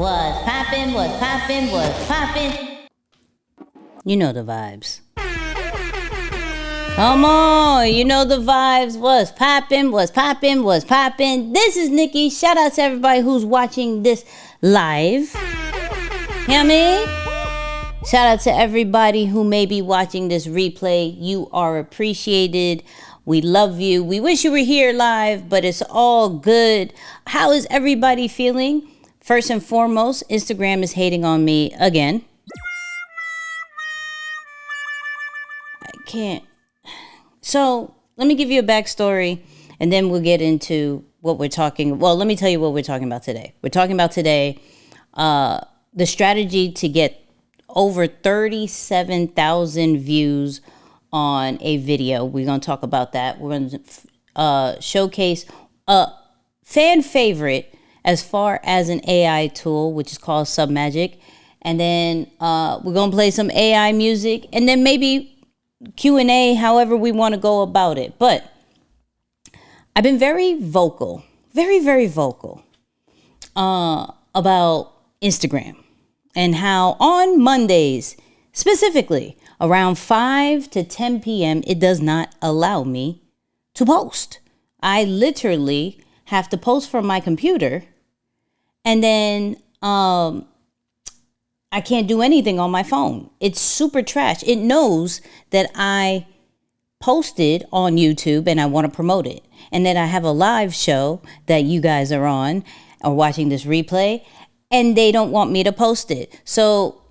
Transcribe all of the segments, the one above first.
What's poppin', what's poppin', what's poppin'? You know the vibes. Come on, you know the vibes. What's poppin', what's poppin', what's poppin'? This is Nicky. Shout out to everybody who's watching this live. Hear me? Shout out to everybody who may be watching this replay. You are appreciated. We love you. We wish you were here live, but it's all good. How is everybody feeling? First and foremost, Instagram is hating on me again. I can't. So let me give you a backstory and then we'll get into what we're talking. Well, let me tell you what we're talking about today. We're talking about today the strategy to get over 37,000 views on a video. We're going to talk about that. We're going to showcase a fan favorite as far as an AI tool, which is called SubMagic. And then we're going to play some AI music and then maybe Q&A, however we want to go about it. But I've been very vocal, very vocal about Instagram and how on Mondays, specifically around 5 to 10 p.m., it does not allow me to post. I literally have to post from my computer and then I can't do anything on my phone. It's super trash. It knows that I posted on YouTube and I want to promote it. And then I have a live show that you guys are on or watching this replay and they don't want me to post it. So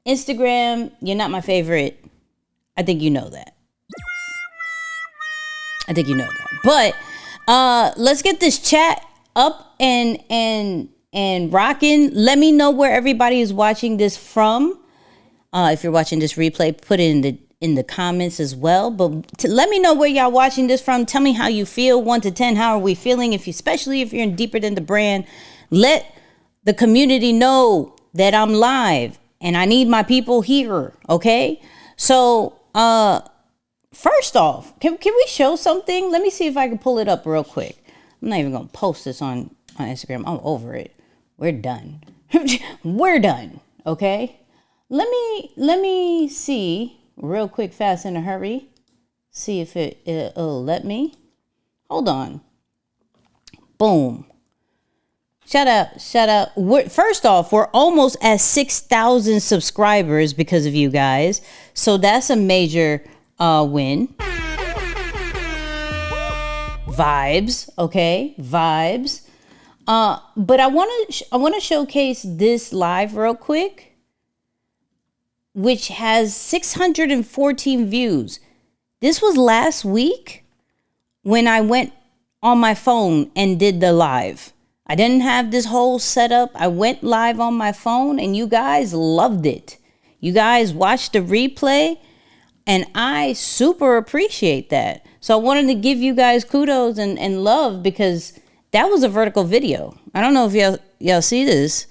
Instagram, you're not my favorite. I think you know that. But let's get this chat up and and rocking. Let me know where everybody is watching this from. If you're watching this replay, put it in the comments as well. But let me know where y'all watching this from. Tell me how you feel. 1 to 10, how are we feeling? Especially if you're in deeper than the brand, let the community know that I'm live and I need my people here. Okay. So, first off, can we show something? Let me see if I can pull it up real quick. I'm not even going to post this on Instagram. I'm over it. We're done. We're done. Okay. Let me see real quick, fast, in a hurry. See if it'll let me. Hold on. Boom. Shout out. First off, we're almost at 6,000 subscribers because of you guys. So that's a major win. Vibes, okay? Vibes. But I want to showcase this live real quick, which has 614 views. This was last week when I went on my phone and did the live. I didn't have this whole setup. I went live on my phone and you guys loved it. You guys watched the replay and I super appreciate that. So I wanted to give you guys kudos and love because that was a vertical video. I don't know if y'all see this.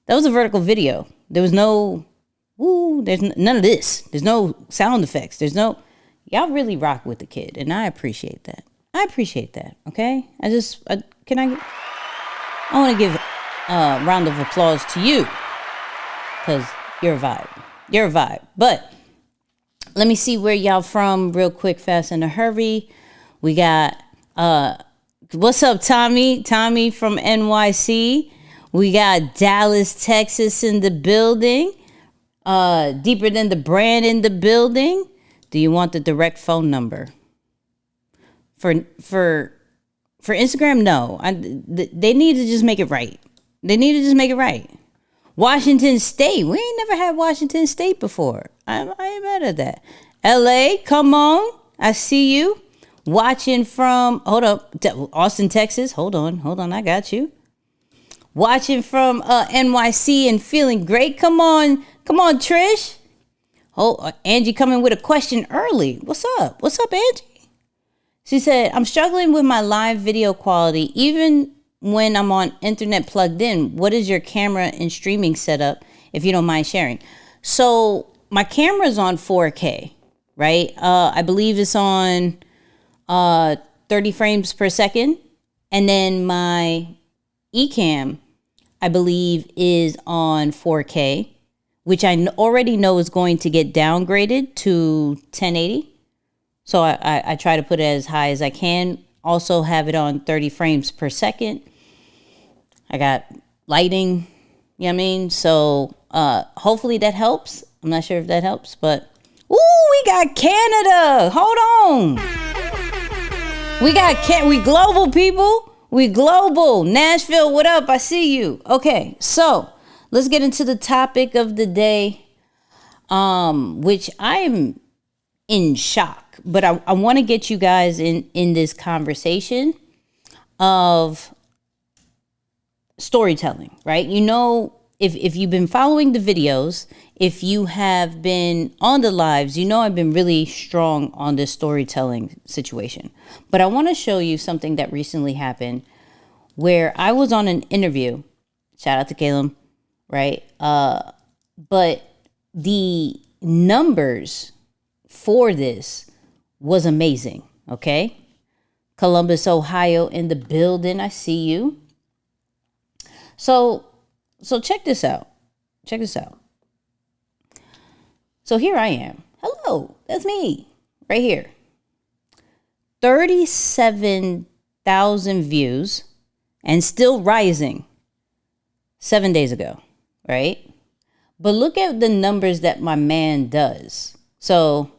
That was a vertical video. There was no, there's none of this. There's no sound effects. Y'all really rock with the kid and I appreciate that. Okay. I want to give a round of applause to you because you're a vibe. But let me see where y'all from real quick, fast, in a hurry. We got, what's up, Tommy? Tommy from NYC. We got Dallas, Texas in the building. Deeper than the brand in the building. Do you want the direct phone number? For Instagram, no. They need to just make it right. Washington State. We ain't never had Washington State before. I ain't mad at that. LA, come on. I see you. Watching from, hold up, Austin, Texas. Hold on. I got you. Watching from NYC and feeling great. Come on, Trish. Oh, Angie coming with a question early. What's up, Angie? She said, I'm struggling with my live video quality, even when I'm on internet plugged in. What is your camera and streaming setup, if you don't mind sharing? So my camera's on 4K, right? I believe it's on 30 frames per second. And then my eCam, I believe, is on 4K, which I already know is going to get downgraded to 1080. So I try to put it as high as I can. Also have it on 30 frames per second. I got lighting, you know what I mean? So hopefully that helps. I'm not sure if that helps, but we got Canada. Hold on. We global people. We global. Nashville, what up? I see you. Okay, so let's get into the topic of the day, which I am in shock. But I want to get you guys in this conversation of storytelling, right? You know, if you've been following the videos, if you have been on the lives, you know I've been really strong on this storytelling situation. But I want to show you something that recently happened where I was on an interview. Shout out to Caleb, right? But the numbers for this was amazing, okay? Columbus, Ohio in the building. I see you. So check this out. So here I am. Hello, that's me right here. 37,000 views and still rising 7 days ago, right? But look at the numbers that my man does. So,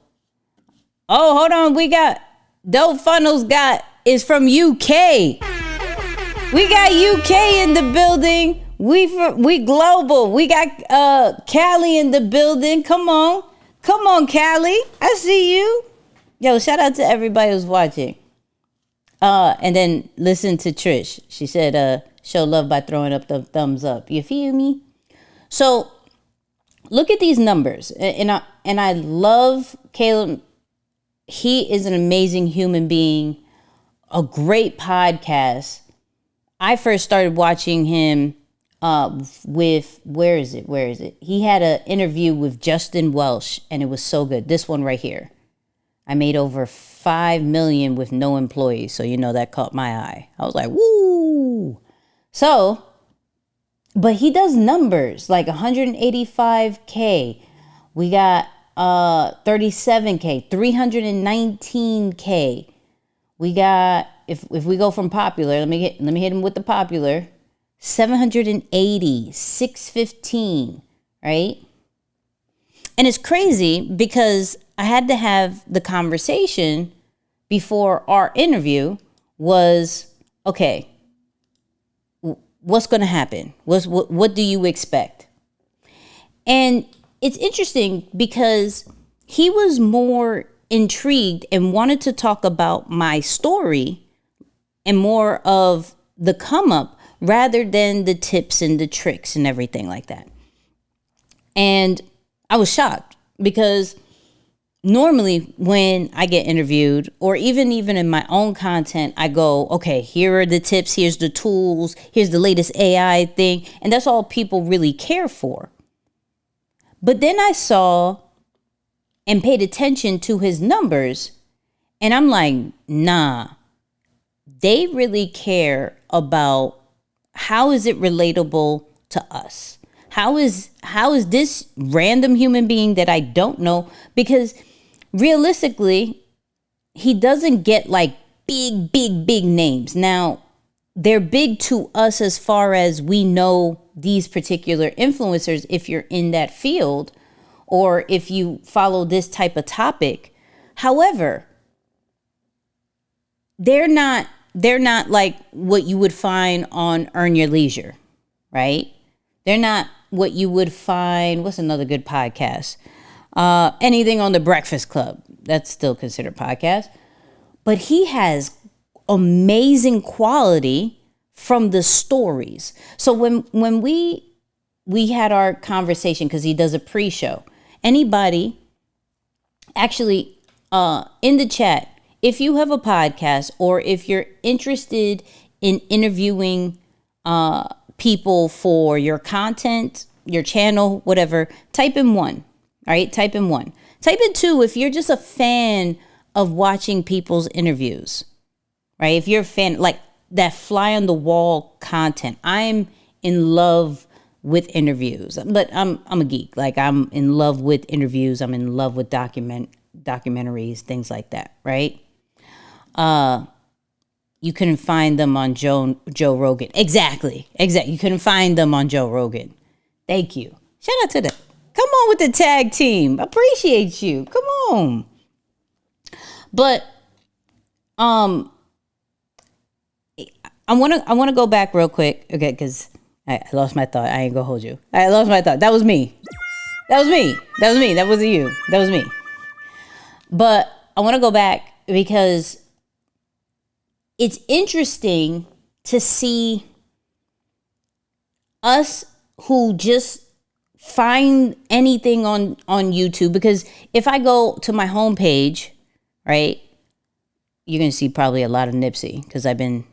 hold on. We got Dope Funnels is from UK. We got UK in the building. We global. We got Cali in the building. Come on, Cali. I see you. Yo, shout out to everybody who's watching. And then listen to Trish. She said, show love by throwing up the thumbs up. You feel me? So look at these numbers. And I love Caleb. He is an amazing human being, a great podcast. I first started watching him with, where is it? He had an interview with Justin Welsh, and it was so good. This one right here. I made over 5 million with no employees. So, that caught my eye. I was like, woo. So, but he does numbers like 185K. We got 37K, 319K. We got, if we go from popular, let me hit him with the popular. 780, 615, right? And it's crazy because I had to have the conversation before our interview was, okay, what's going to happen? What do you expect? And it's interesting because he was more intrigued and wanted to talk about my story and more of the come up rather than the tips and the tricks and everything like that. And I was shocked because normally when I get interviewed or even in my own content, I go, okay, here are the tips. Here's the tools. Here's the latest AI thing. And that's all people really care for. But then I saw and paid attention to his numbers, and I'm like, nah, they really care about how is it relatable to us? How is this random human being that I don't know? Because realistically, he doesn't get like big names. Now, they're big to us as far as we know these particular influencers if you're in that field or if you follow this type of topic. However, they're not like what you would find on Earn Your Leisure, right? They're not what you would find. What's another good podcast? Anything on The Breakfast Club. That's still considered podcast. But he has amazing quality from the stories. So when we had our conversation, because he does a pre-show, anybody actually in the chat, if you have a podcast or if you're interested in interviewing people for your content, your channel, whatever, type in 1. All right, type in 1. Type in 2 if you're just a fan of watching people's interviews, right? If you're a fan, like that fly on the wall content. I'm in love with interviews, but I'm a geek. Like I'm in love with interviews. I'm in love with documentaries, things like that, right? You couldn't find them on Joe Rogan. Exactly. You couldn't find them on Joe Rogan. Thank you. Shout out to them. Come on with the tag team. Appreciate you. Come on. But I want to go back real quick, okay? Because I lost my thought. I ain't gonna hold you. I lost my thought. That was me. That wasn't you. That was me. But I want to go back because it's interesting to see us who just find anything on YouTube. Because if I go to my homepage, right, you're going to see probably a lot of Nipsey because I've been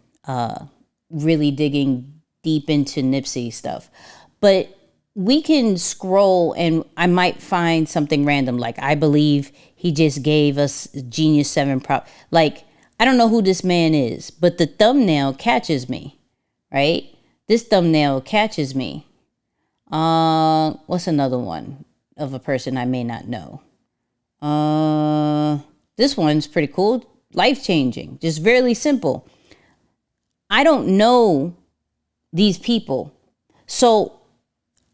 really digging deep into Nipsey stuff. But we can scroll and I might find something random. Like, I believe he just gave us Genius 7 prop. Like, I don't know who this man is, but the thumbnail catches me, right? This thumbnail catches me. What's another one of a person I may not know? This one's pretty cool. Life-changing. Just very simple. I don't know these people. So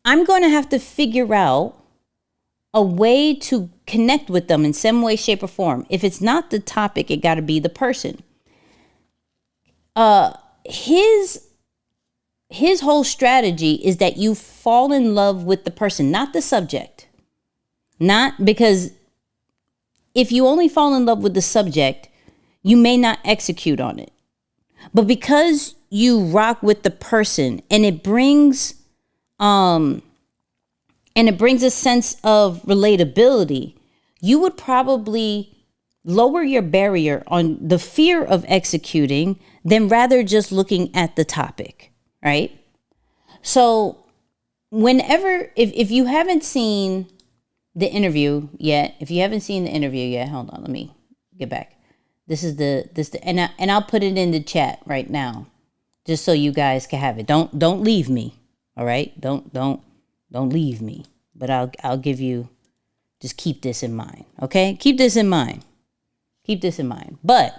I'm going to have to figure out a way to connect with them in some way, shape, or form. If it's not the topic, it got to be the person. His whole strategy is that you fall in love with the person, not the subject. Not because if you only fall in love with the subject, you may not execute on it. But because you rock with the person, and it brings a sense of relatability, you would probably lower your barrier on the fear of executing than rather just looking at the topic, right? So whenever, if you haven't seen the interview yet, hold on, let me get back. And I'll put it in the chat right now, just so you guys can have it. Don't leave me. All right. Don't leave me, but I'll give you, just keep this in mind. Okay. Keep this in mind. But,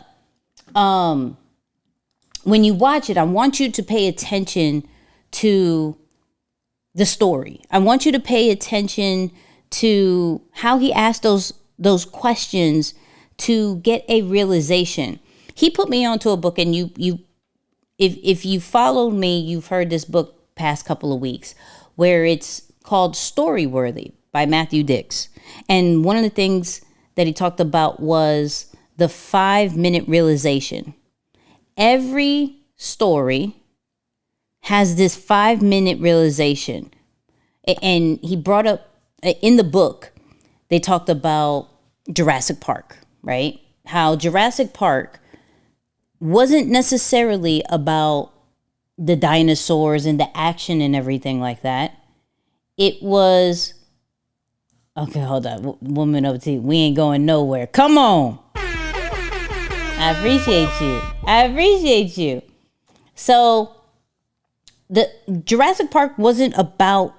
when you watch it, I want you to pay attention to the story. I want you to pay attention to how he asked those questions to get a realization. He put me onto a book, and if you followed me, you've heard this book past couple of weeks, where it's called Storyworthy by Matthew Dix. And one of the things that he talked about was the 5-minute realization. Every story has this 5-minute realization. And he brought up, in the book, they talked about Jurassic Park, right? How Jurassic Park wasn't necessarily about the dinosaurs and the action and everything like that. It was, okay, hold on, woman over to you. We ain't going nowhere. Come on. I appreciate you. So the Jurassic Park wasn't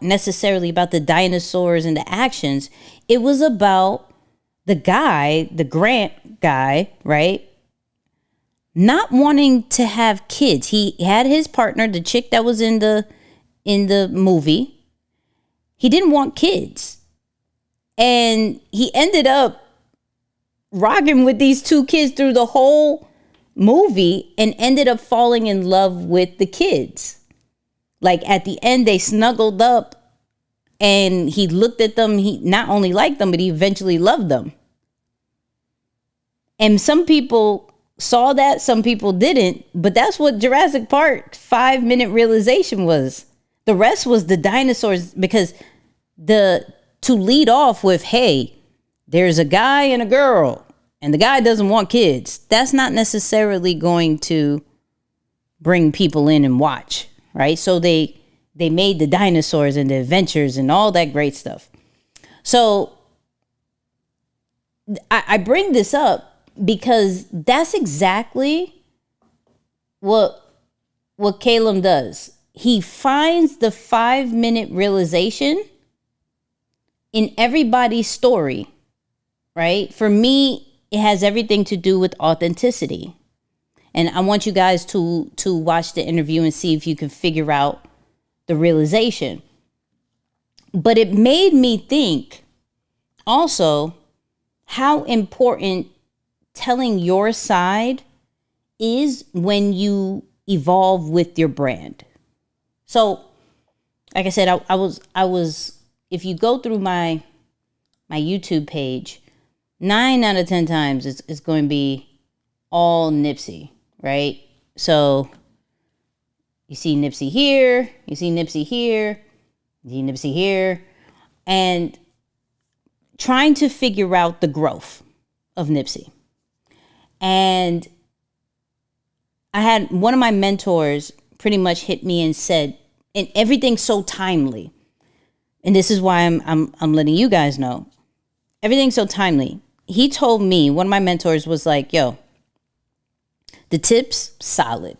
necessarily about the dinosaurs and the actions. It was about the guy, the Grant guy, right? Not wanting to have kids. He had his partner, the chick that was in the movie. He didn't want kids. And he ended up rocking with these 2 kids through the whole movie and ended up falling in love with the kids. Like at the end, they snuggled up and he looked at them. He not only liked them, but he eventually loved them. And some people saw that, some people didn't, but that's what Jurassic Park 5-minute realization was. The rest was the dinosaurs, because to lead off with, hey, there's a guy and a girl, and the guy doesn't want kids. That's not necessarily going to bring people in and watch, right? So they made the dinosaurs and the adventures and all that great stuff. So I bring this up because that's exactly what Caleb does. He finds the 5-minute realization in everybody's story, right? For me, it has everything to do with authenticity. And I want you guys to watch the interview and see if you can figure out the realization. But it made me think also how important telling your side is when you evolve with your brand. So, like I said, I was, if you go through my YouTube page, 9 out of 10 times it's going to be all Nipsey, right? So you see Nipsey here, you see Nipsey here, you see Nipsey here, and trying to figure out the growth of Nipsey. And I had one of my mentors pretty much hit me and said, and everything's so timely. And this is why I'm letting you guys know. Everything's so timely. He told me, one of my mentors was like, yo, the tips, solid.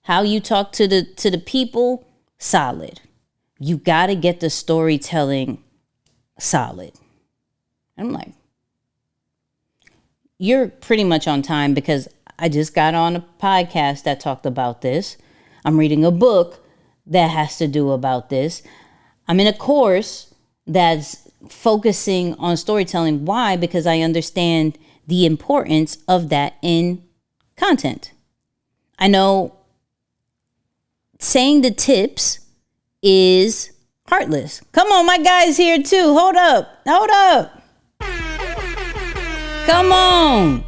How you talk to the people, solid. You got to get the storytelling solid. I'm like, you're pretty much on time, because I just got on a podcast that talked about this. I'm reading a book that has to do about this. I'm in a course that's focusing on storytelling. Why? Because I understand the importance of that in content. I know saying the tips is heartless. Come on, my guy's here too. Hold up. Come on.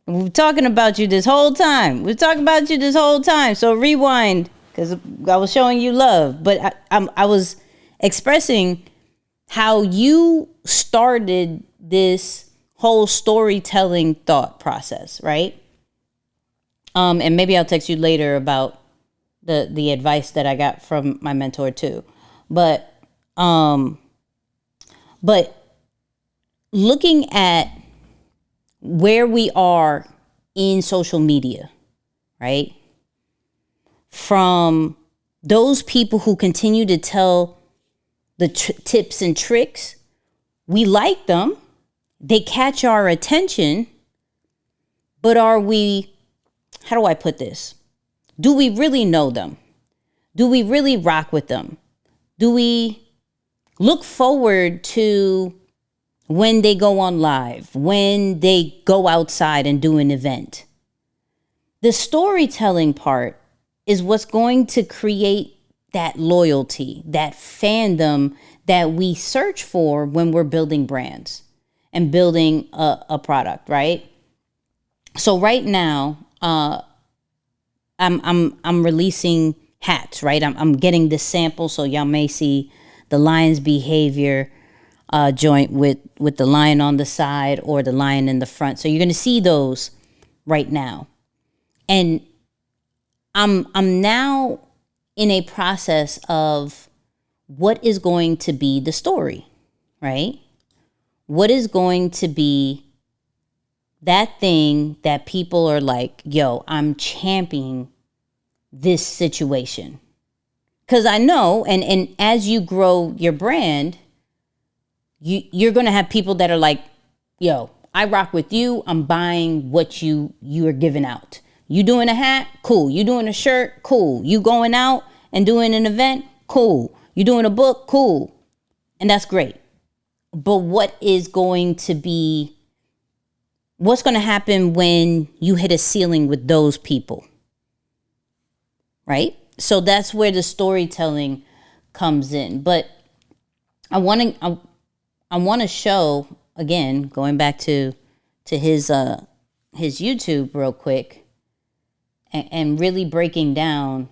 We're talking about you this whole time. We're talking about you this whole time. So rewind, because I was showing you love. But I was expressing how you started this whole storytelling thought process, right? And maybe I'll text you later about the advice that I got from my mentor too. But looking at where we are in social media, right? From those people who continue to tell the tips and tricks, we like them. They catch our attention. But are we, how do I put this? Do we really know them? Do we really rock with them? Do we look forward to when they go on live, when they go outside and do an event? The storytelling part is what's going to create that loyalty, that fandom that we search for when we're building brands and building a product, right? So right now, I'm releasing hats, right? I'm getting this sample, so y'all may see the lion's behavior joint with the lion on the side or the lion in the front. So you're going to see those right now. And I'm now in a process of what is going to be the story, right? What is going to be that thing that people are like, yo, I'm championing this situation? Because I know, and as you grow your brand, you're going to have people that are like, yo, I rock with you. I'm buying what you are giving out. You doing a hat? Cool. You doing a shirt? Cool. You going out and doing an event? Cool. You doing a book? Cool. And that's great. But what's going to happen when you hit a ceiling with those people? Right? So that's where the storytelling comes in. But I want to show, again, going back to his YouTube real quick, and really breaking down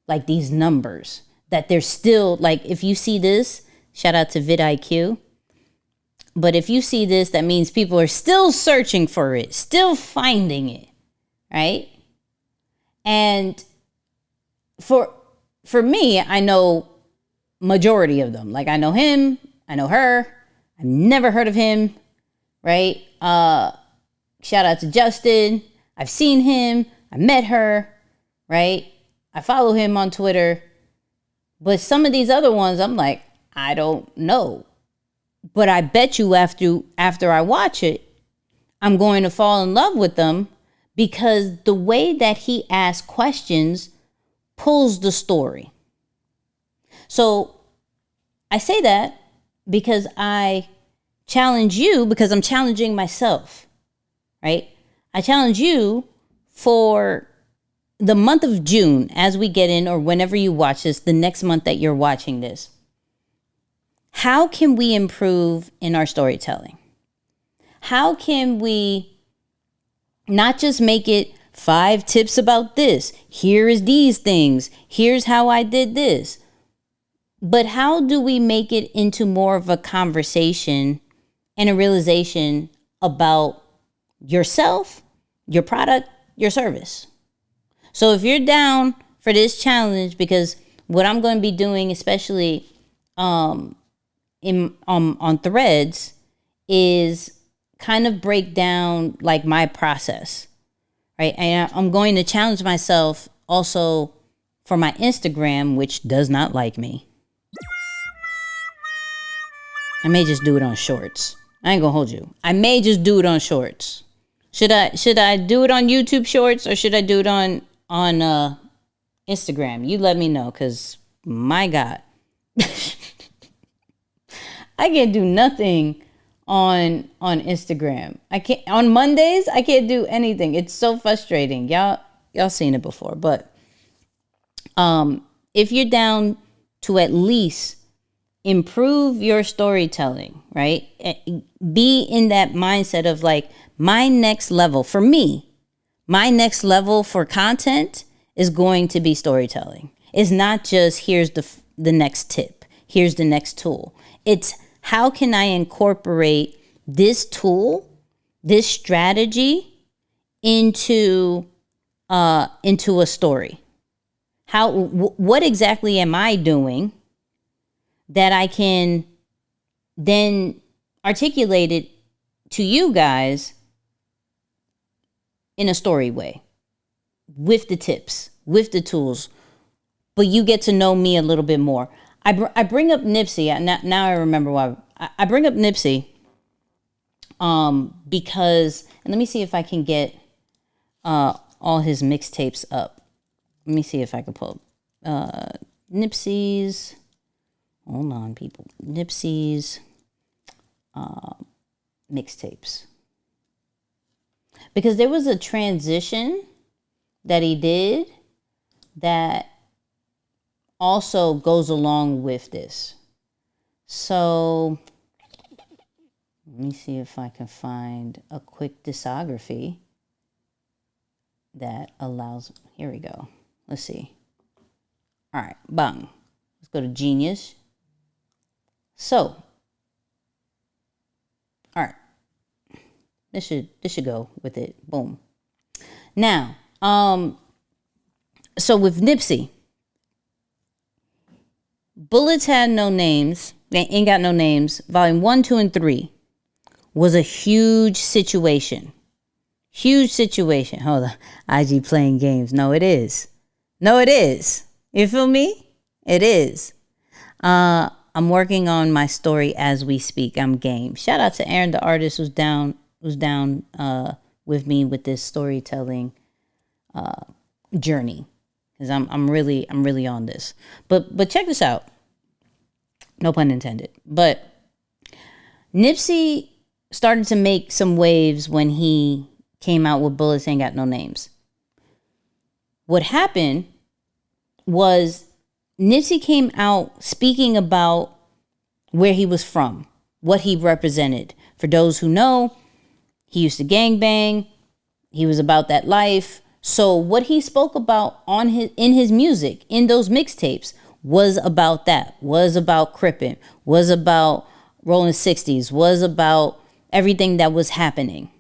like these numbers that they're still, like, if you see this, shout out to vidIQ. But if you see this, that means people are still searching for it, still finding it, right? And for me, I know majority of them. Like, I know him, I know her. I've never heard of him, right? Shout out to Justin. I've seen him. I met her, right? I follow him on Twitter. But some of these other ones, I'm like, I don't know. But I bet you after I watch it, I'm going to fall in love with them, because the way that he asks questions pulls the story. So I say that because I challenge you, because I'm challenging myself, right? I challenge you for the month of June, as we get in, or whenever you watch this, the next month that you're watching this. How can we improve in our storytelling? How can we not just make it 5 tips about this? Here is these things. Here's how I did this. But how do we make it into more of a conversation and a realization about yourself, your product, your service? So if you're down for this challenge, because what I'm going to be doing, especially on Threads, is kind of break down like my process, right? And I'm going to challenge myself also for my Instagram, which does not like me. I may just do it on shorts. I ain't gonna hold you. I may just do it on shorts. Should I do it on YouTube shorts, or should I do it on Instagram? You let me know, because my God. I can't do nothing on Instagram. I can't on Mondays. I can't do anything. It's so frustrating. Y'all seen it before. But if you're down to at least improve your storytelling, right? Be in that mindset of like my next level for me, my next level for content is going to be storytelling. It's not just here's the next tip, here's the next tool. It's how can I incorporate this tool, this strategy into a story? What exactly am I doing that I can then articulate it to you guys in a story way, with the tips, with the tools, but you get to know me a little bit more. I bring up Nipsey. Now I remember why. I bring up Nipsey because, and let me see if I can get all his mixtapes up. Let me see if I can pull Nipsey's. Hold on, people. Nipsey's mixtapes. Because there was a transition that he did that also goes along with this. So let me see if I can find a quick discography that allows. Here we go. Let's see. All right, bang. Let's go to Genius. So, all right. This should go with it. Boom. Now, so with Nipsey, Bullets Had No Names, they Ain't Got No Names, volume 1, 2, and 3 was a huge situation. Huge situation. Hold on. IG playing games. No, it is. No, it is. You feel me? It is. I'm working on my story as we speak. I'm game. Shout out to Aaron, the artist, who's down with me with this storytelling journey, because I'm really on this. But check this out. No pun intended. But Nipsey started to make some waves when he came out with Bullets Ain't Got No Names. What happened was Nipsey came out speaking about where he was from, what he represented. For those who know, he used to gangbang. He was about that life. So what he spoke about in his music, in those mixtapes, was about that, was about cripping, was about rolling 60s, was about everything that was happening.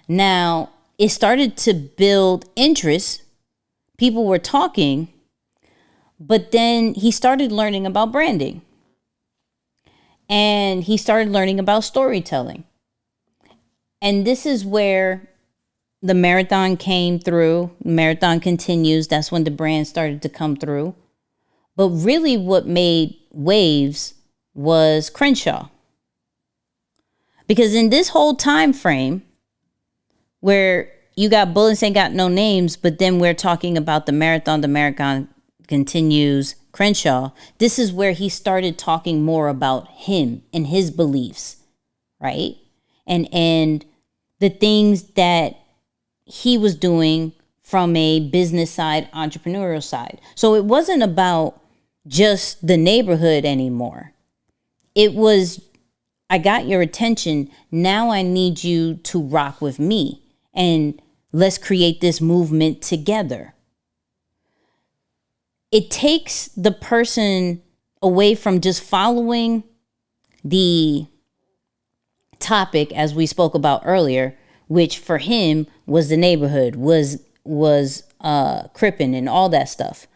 Now, it started to build interest. People were talking, but then he started learning about branding. And he started learning about storytelling. And this is where the marathon came through. Marathon continues. That's when the brand started to come through. But really what made waves was Crenshaw. Because in this whole time frame where you got Bullets Ain't Got No Names, but then we're talking about the marathon continues, Crenshaw, this is where he started talking more about him and his beliefs, right? And the things that he was doing from a business side, entrepreneurial side. So it wasn't about just the neighborhood anymore. It was, I got your attention. Now I need you to rock with me and let's create this movement together. It takes the person away from just following the topic, as we spoke about earlier, which for him was the neighborhood, was cripping and all that stuff.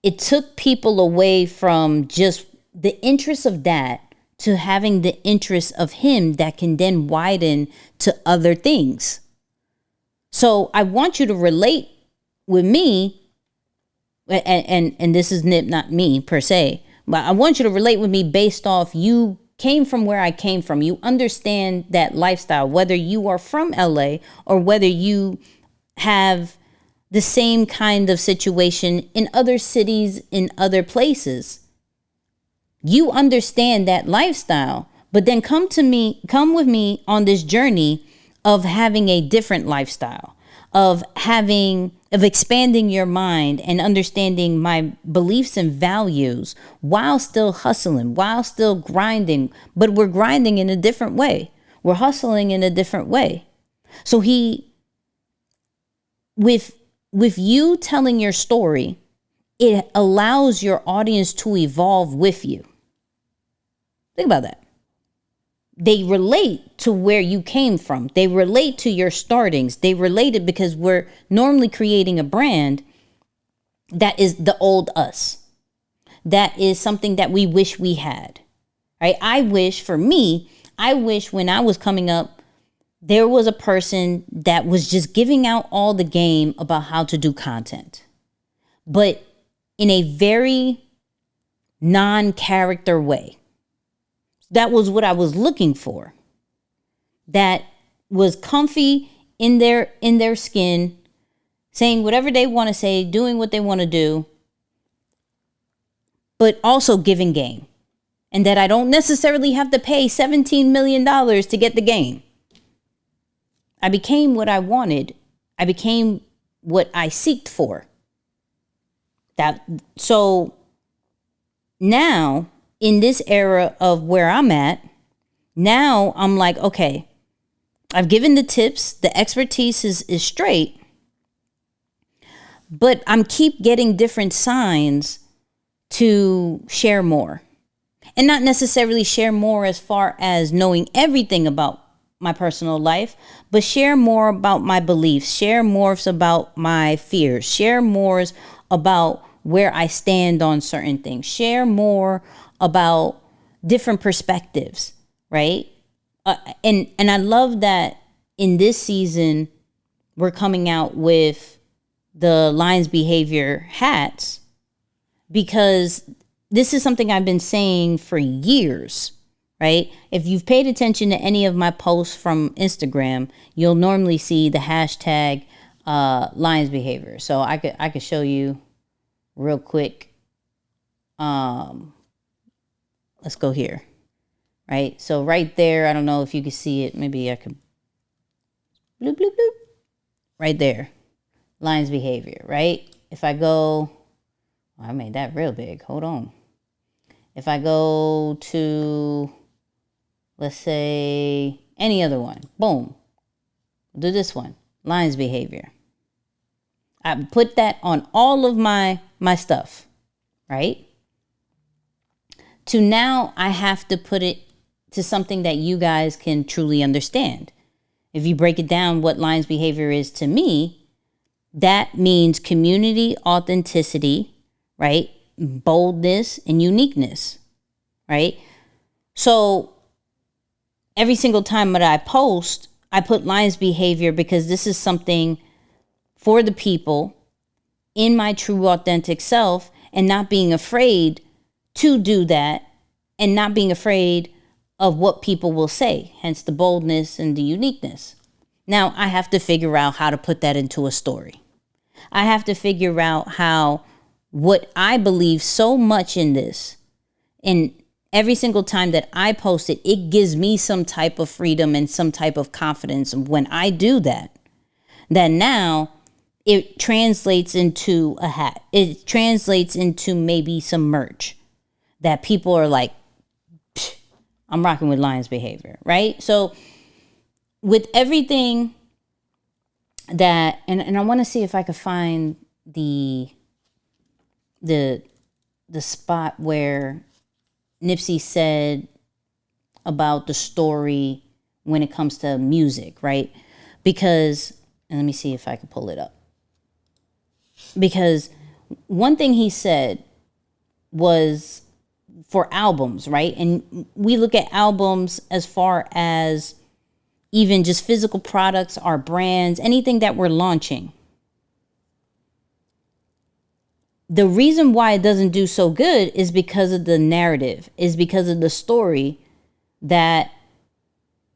It took people away from just the interest of that to having the interest of him that can then widen to other things. So I want you to relate with me, and this is Nip, not me per se, but I want you to relate with me based off you came from where I came from. You understand that lifestyle, whether you are from LA or whether you have the same kind of situation in other cities, in other places. You understand that lifestyle, but then come with me on this journey of having a different lifestyle, of expanding your mind and understanding my beliefs and values while still hustling, while still grinding, but we're grinding in a different way. We're hustling in a different way. So with you telling your story, it allows your audience to evolve with you. Think about that. They relate to where you came from. They relate to your startings. They relate it because we're normally creating a brand that is the old us. That is something that we wish we had, right? I wish when I was coming up, there was a person that was just giving out all the game about how to do content, but in a very non-character way. That was what I was looking for. That was comfy in their skin, saying whatever they want to say, doing what they want to do, but also giving game. And that I don't necessarily have to pay $17 million to get the game. I became what I wanted. I became what I seeked for. So now, in this era of where I'm at, now I'm like, okay, I've given the tips, the expertise is straight, but I'm keep getting different signs to share more. And not necessarily share more as far as knowing everything about my personal life, but share more about my beliefs, share more about my fears, share more about where I stand on certain things, share more about different perspectives, right? And I love that in this season, we're coming out with the Lions Behavior hats, because this is something I've been saying for years, right? If you've paid attention to any of my posts from Instagram, you'll normally see the hashtag Lions Behavior. So I could show you real quick. Let's go here, right? So right there, I don't know if you can see it. Maybe I could bloop, bloop, bloop. Right there, Lions Behavior, right? If I go, I made that real big. Hold on. If I go to, let's say, any other one, boom, do this one, Lions Behavior. I put that on all of my stuff, right? To now, I have to put it to something that you guys can truly understand. If you break it down, what Lions Behavior is to me, that means community, authenticity, right? Boldness and uniqueness, right? So every single time that I post, I put Lions Behavior because this is something for the people in my true authentic self, and not being afraid to do that, and not being afraid of what people will say, hence the boldness and the uniqueness. Now I have to figure out how to put that into a story. I have to figure out how what I believe so much in this, and every single time that I post it, it gives me some type of freedom and some type of confidence when I do that. Then now it translates into a hat. It translates into maybe some merch that people are like, I'm rocking with Lions Behavior, right? So with everything that, and I want to see if I could find the spot where Nipsey said about the story when it comes to music, right? Because, and let me see if I can pull it up. Because one thing he said was for albums, right? And we look at albums as far as even just physical products, our brands, anything that we're launching. The reason why it doesn't do so good is because of the narrative, is because of the story that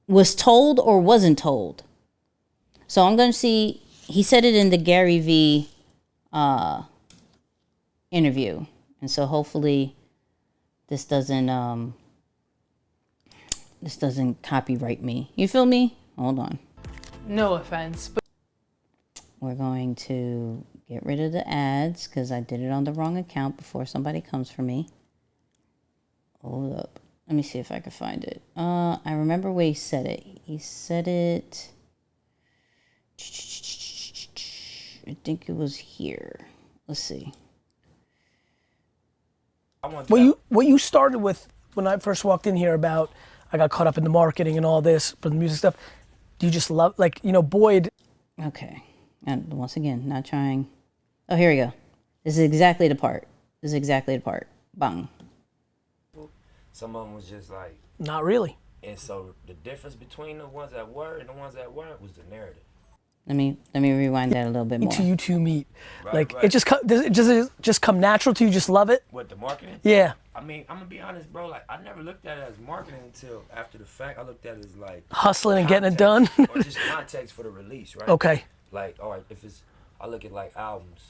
was told or wasn't told. So I'm going to see, he said it in the Gary V interview. And so hopefully this doesn't copyright me. You feel me? Hold on. No offense, but we're going to get rid of the ads because I did it on the wrong account before somebody comes for me. Hold up. let me see if I can find it. I remember where he said it. He said it. I think it was here. Let's see. What you started with when I first walked in here about I got caught up in the marketing and all this, but the music stuff. Do you just love, like, you know, Boyd? Okay. And once again, not trying. Oh, here we go. This is exactly the part. Bang. Some of them was just like. Not really. And so the difference between the ones that were and the ones that weren't was the narrative. Let me rewind that a little bit more. Until you two meet, Right. It just come natural to you? Just love it? What, the marketing? Yeah. I mean, I'm gonna be honest, bro. Like, I never looked at it as marketing until after the fact. I looked at it as like Hustling and getting it done. Or just context for the release, right? Okay. Like, all right, I look at like albums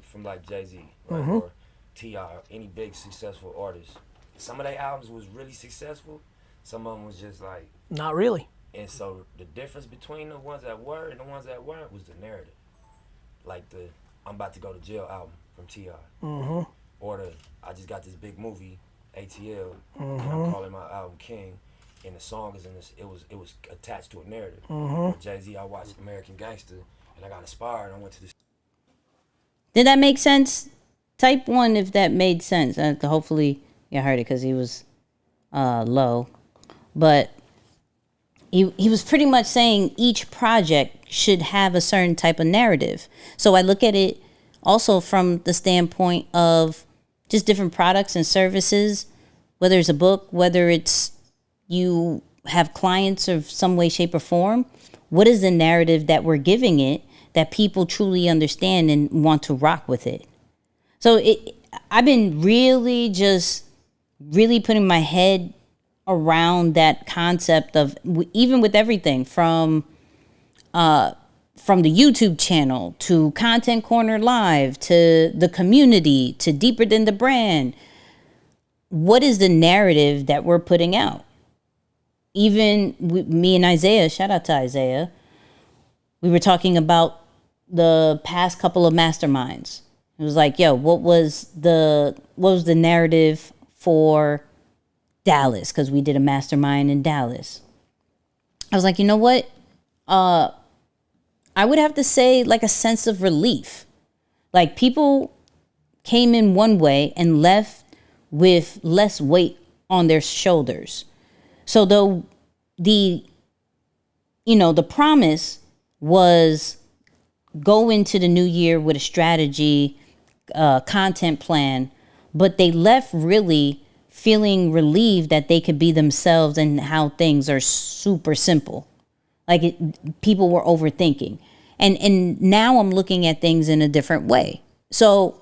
from like Jay-Z, right, or T.I., or any big successful artist. Some of their albums was really successful. Some of them was just like. Not really. And so the difference between the ones that were and the ones that weren't was the narrative. Like the I'm about to go to jail album from T.I. Or the I just got this big movie, ATL, and I'm calling my album King, and the song is in this. It was attached to a narrative. Jay-Z, I watched American Gangster, and I got inspired. I went to this. Did that make sense? Type 1 if that made sense. Hopefully you heard it because he was low. But he was pretty much saying each project should have a certain type of narrative. So I look at it also from the standpoint of just different products and services, whether it's a book, whether it's you have clients of some way, shape, or form. What is the narrative that we're giving it that people truly understand and want to rock with it? So I've been really putting my head around that concept of, even with everything from the YouTube channel to Content Corner Live to the community to Deeper Than the Brand. What is the narrative that we're putting out? Even me and Isaiah, shout out to Isaiah, we were talking about the past couple of masterminds. It was like, yo, what was the narrative for Dallas? Because we did a mastermind in Dallas. I was like, you know what? I would have to say like a sense of relief. Like people came in one way and left with less weight on their shoulders. So though the promise was go into the new year with a strategy, content plan, but they left really feeling relieved that they could be themselves and how things are super simple. Like people were overthinking. And now I'm looking at things in a different way. So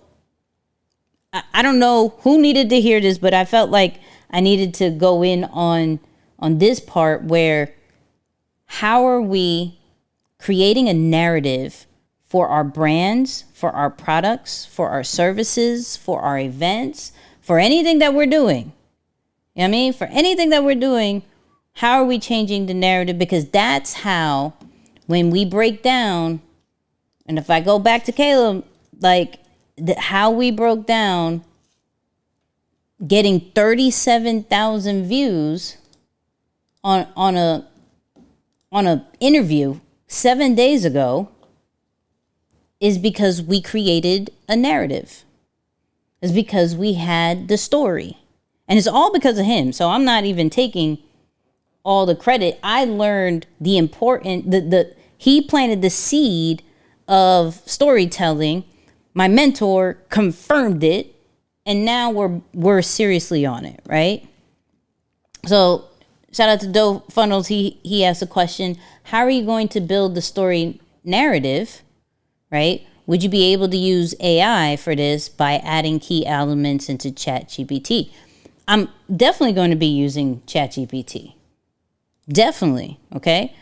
I don't know who needed to hear this, but I felt like I needed to go in on this part where how are we creating a narrative for our brands, for our products, for our services, for our events, for anything that we're doing. You know what I mean? For anything that we're doing, how are we changing the narrative? Because that's how, when we break down, and if I go back to Caleb, like how we broke down getting 37,000 views on a interview 7 days ago is because we created a narrative. It's because we had the story. And it's all because of him. So I'm not even taking all the credit. I learned the he planted the seed of storytelling. My mentor confirmed it, and now we're seriously on it, right? So shout out to Doe Funnels. He asked a question: how are you going to build the story narrative, right? Would you be able to use AI for this by adding key elements into ChatGPT? I'm definitely going to be using ChatGPT. Definitely, okay?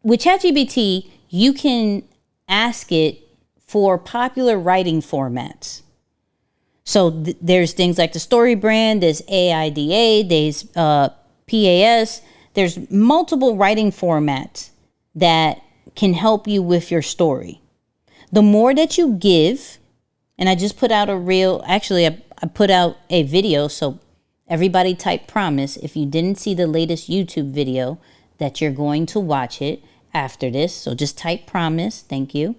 With ChatGPT, you can ask it for popular writing formats. So there's things like the story brand, there's AIDA, there's PAS. There's multiple writing formats that can help you with your story. The more that you give, and I just put out a reel, actually I put out a video. So everybody type promise if you didn't see the latest YouTube video that you're going to watch it after this. So just type promise. Thank you.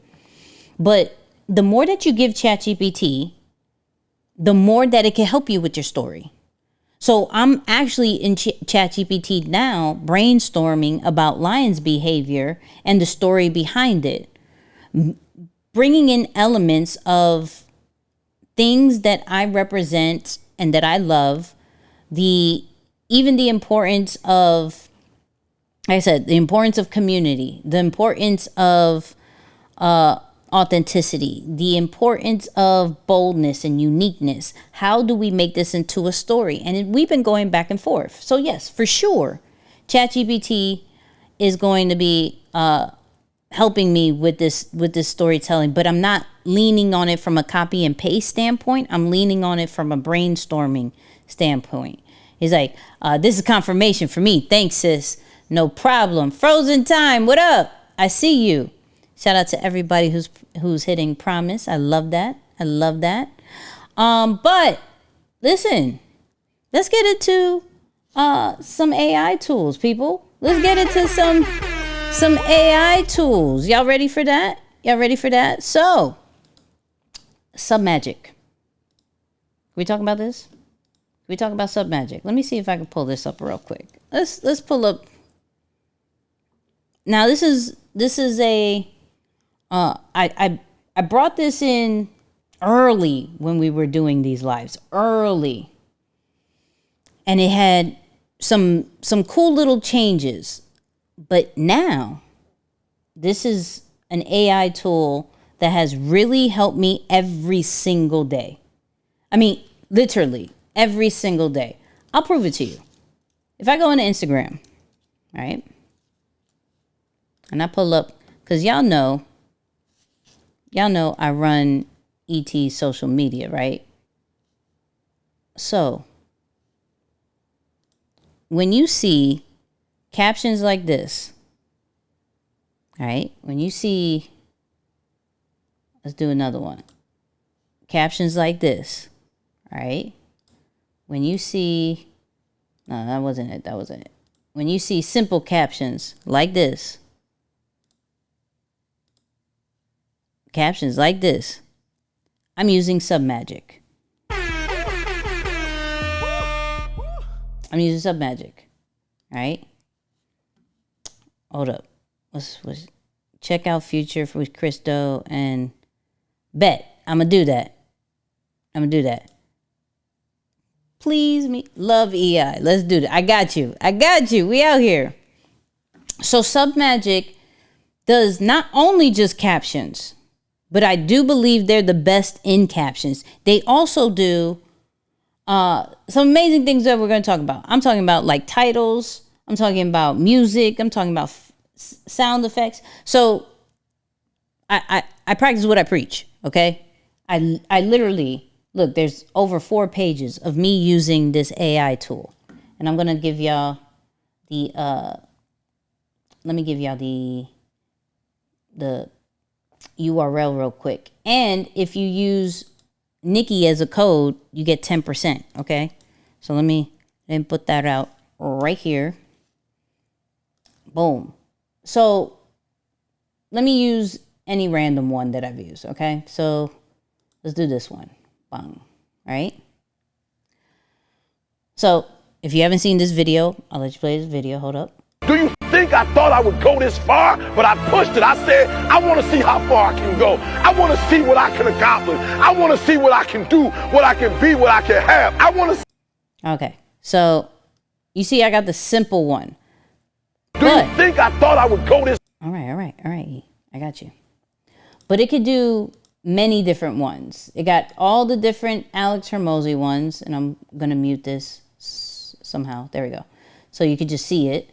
But the more that you give ChatGPT, the more that it can help you with your story. So I'm actually in ChatGPT now brainstorming about Lion's behavior and the story behind it. Bringing in elements of things that I represent and that I love. Even the importance of, like I said, the importance of community, the importance of authenticity, the importance of boldness and uniqueness. How do we make this into a story? And we've been going back and forth. So yes, for sure, ChatGPT is going to be helping me with this storytelling, but I'm not leaning on it from a copy and paste standpoint. I'm leaning on it from a brainstorming standpoint. He's like, this is confirmation for me. Thanks, sis. No problem. Frozen time. What up? I see you. Shout out to everybody who's hitting promise. I love that. I love that. But listen, let's get into some AI tools, people. Let's get into some AI tools. Y'all ready for that? Y'all ready for that? So, SubMagic. Can we talk about this? Can we talk about SubMagic? Let me see if I can pull this up real quick. Let's pull up. Now this is a I brought this in early when we were doing these lives, early. And it had some cool little changes. But now this is an AI tool that has really helped me every single day. I mean, literally every single day. I'll prove it to you. If I go into Instagram, right? And I pull up, because y'all know I run ET social media, right? So when you see captions like this, right? When you see, let's do another one. Captions like this, right? When you see, no, that wasn't it. When you see simple captions like this, captions like this, I'm using SubMagic. I'm using SubMagic, right? Hold up. Let's check out Future with Christo and bet. I'm going to do that. Please me. Love EI. Let's do that. I got you. We out here. So SubMagic does not only just captions, but I do believe they're the best in captions. They also do some amazing things that we're going to talk about. I'm talking about like titles. I'm talking about music. I'm talking about sound effects. So I practice what I preach, okay? I literally, look, there's over 4 pages of me using this AI tool. And I'm going to give y'all the, let me give y'all the URL real quick. And if you use Nicky as a code, you get 10%, okay? So let me put that out right here. Boom. So let me use any random one that I've used, okay? So let's do this one. Bang. Right? So if you haven't seen this video, I'll let you play this video. Hold up. Do you think I thought I would go this far? But I pushed it. I said, I want to see how far I can go. I want to see what I can accomplish. I want to see what I can do, what I can be, what I can have. I want to. Okay. So you see, I got the simple one. Do you think I thought I would go this? All right. I got you. But it could do many different ones. It got all the different Alex Hermosi ones, and I'm going to mute this somehow. There we go. So you could just see it.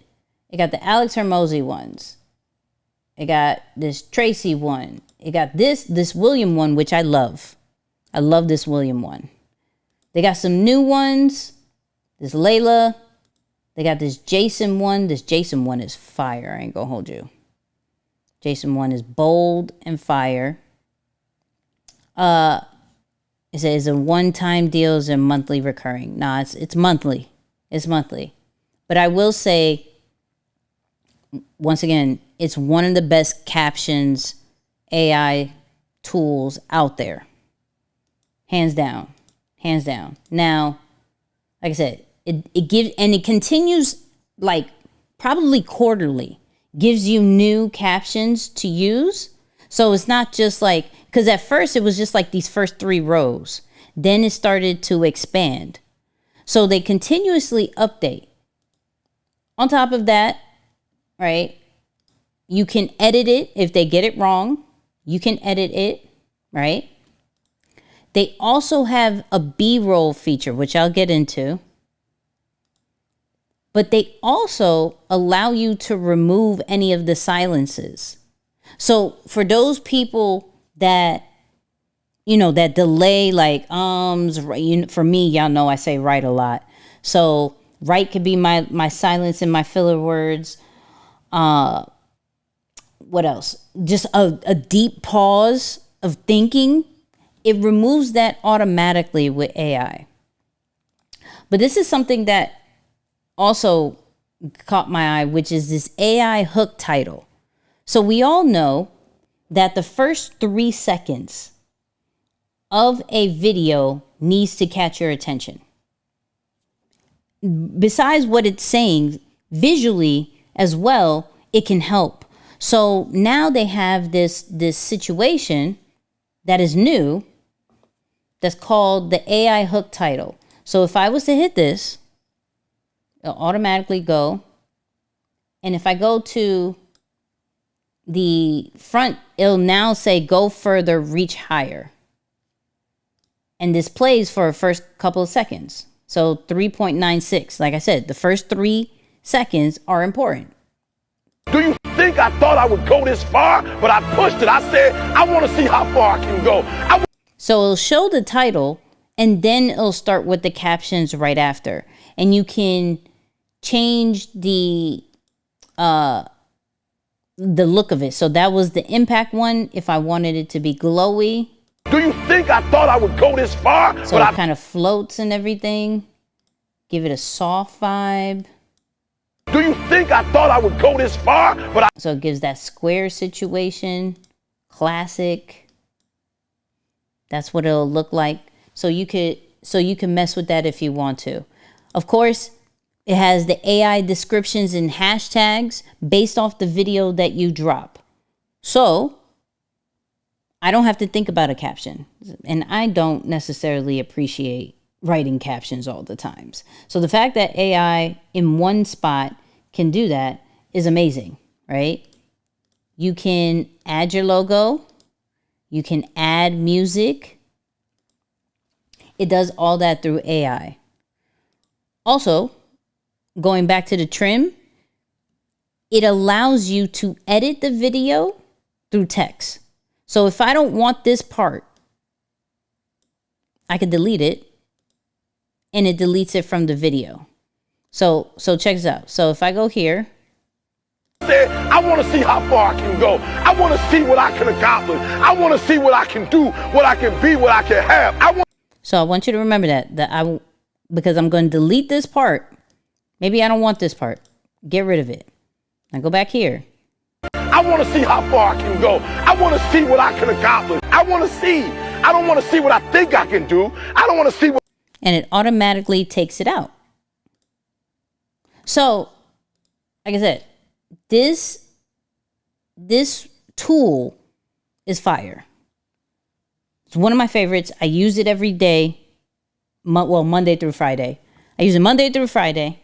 It got the Alex Hermosi ones. It got this Tracy one. It got this William one, which I love. I love this William one. They got some new ones. This Layla. They got this Jason one. This Jason one is fire. I ain't gonna hold you. Jason one is bold and fire. It says a one-time deals and monthly recurring. Nah, it's monthly. It's monthly. But I will say, once again, it's one of the best captions AI tools out there. Hands down. Hands down. Now, like I said, it gives, and it continues like probably quarterly, gives you new captions to use. So it's not just like, because at first it was just like these first 3 rows. Then it started to expand. So they continuously update. On top of that, right, you can edit it if they get it wrong. You can edit it, right? They also have a B-roll feature, which I'll get into. But they also allow you to remove any of the silences. So for those people that, that delay, like for me, y'all know I say right a lot. So right could be my silence and my filler words. What else? Just a deep pause of thinking. It removes that automatically with AI. But this is something that also caught my eye, which is this AI hook title. So we all know that the first 3 seconds of a video needs to catch your attention. Besides what it's saying, visually as well, it can help. So now they have this situation that is new that's called the AI hook title. So if I was to hit this, it'll automatically go. And if I go to the front, it'll now say go further, reach higher. And this plays for a first couple of seconds. So 3.96. Like I said, the first 3 seconds are important. Do you think I thought I would go this far? But I pushed it. I said, I want to see how far I can go. So it'll show the title and then it'll start with the captions right after. And you can change the look of it. So that was the impact one. If I wanted it to be glowy. Do you think I thought I would go this far? So it kind of floats and everything. Give it a soft vibe. Do you think I thought I would go this far? So it gives that square situation. Classic. That's what it'll look like. So you can mess with that if you want to. Of course, it has the AI descriptions and hashtags based off the video that you drop. So I don't have to think about a caption. And I don't necessarily appreciate writing captions all the times. So the fact that AI in one spot can do that is amazing, right? You can add your logo. You can add music. It does all that through AI. Also, going back to the trim, it allows you to edit the video through text. So if I don't want this part, I could delete it and it deletes it from the video. So check this out. So if I go here, I want to see how far I can go. I want to see what I can accomplish. I want to see what I can do, what I can be, what I can have. So I want you to remember that because I'm going to delete this part. Maybe I don't want this part. Get rid of it. Now go back here. I want to see how far I can go. I want to see what I can accomplish. I want to see. I don't want to see what I think I can do. I don't want to see what. And it automatically takes it out. So, like I said, this tool is fire. It's one of my favorites. I use it every day. Monday through Friday. I use it Monday through Friday.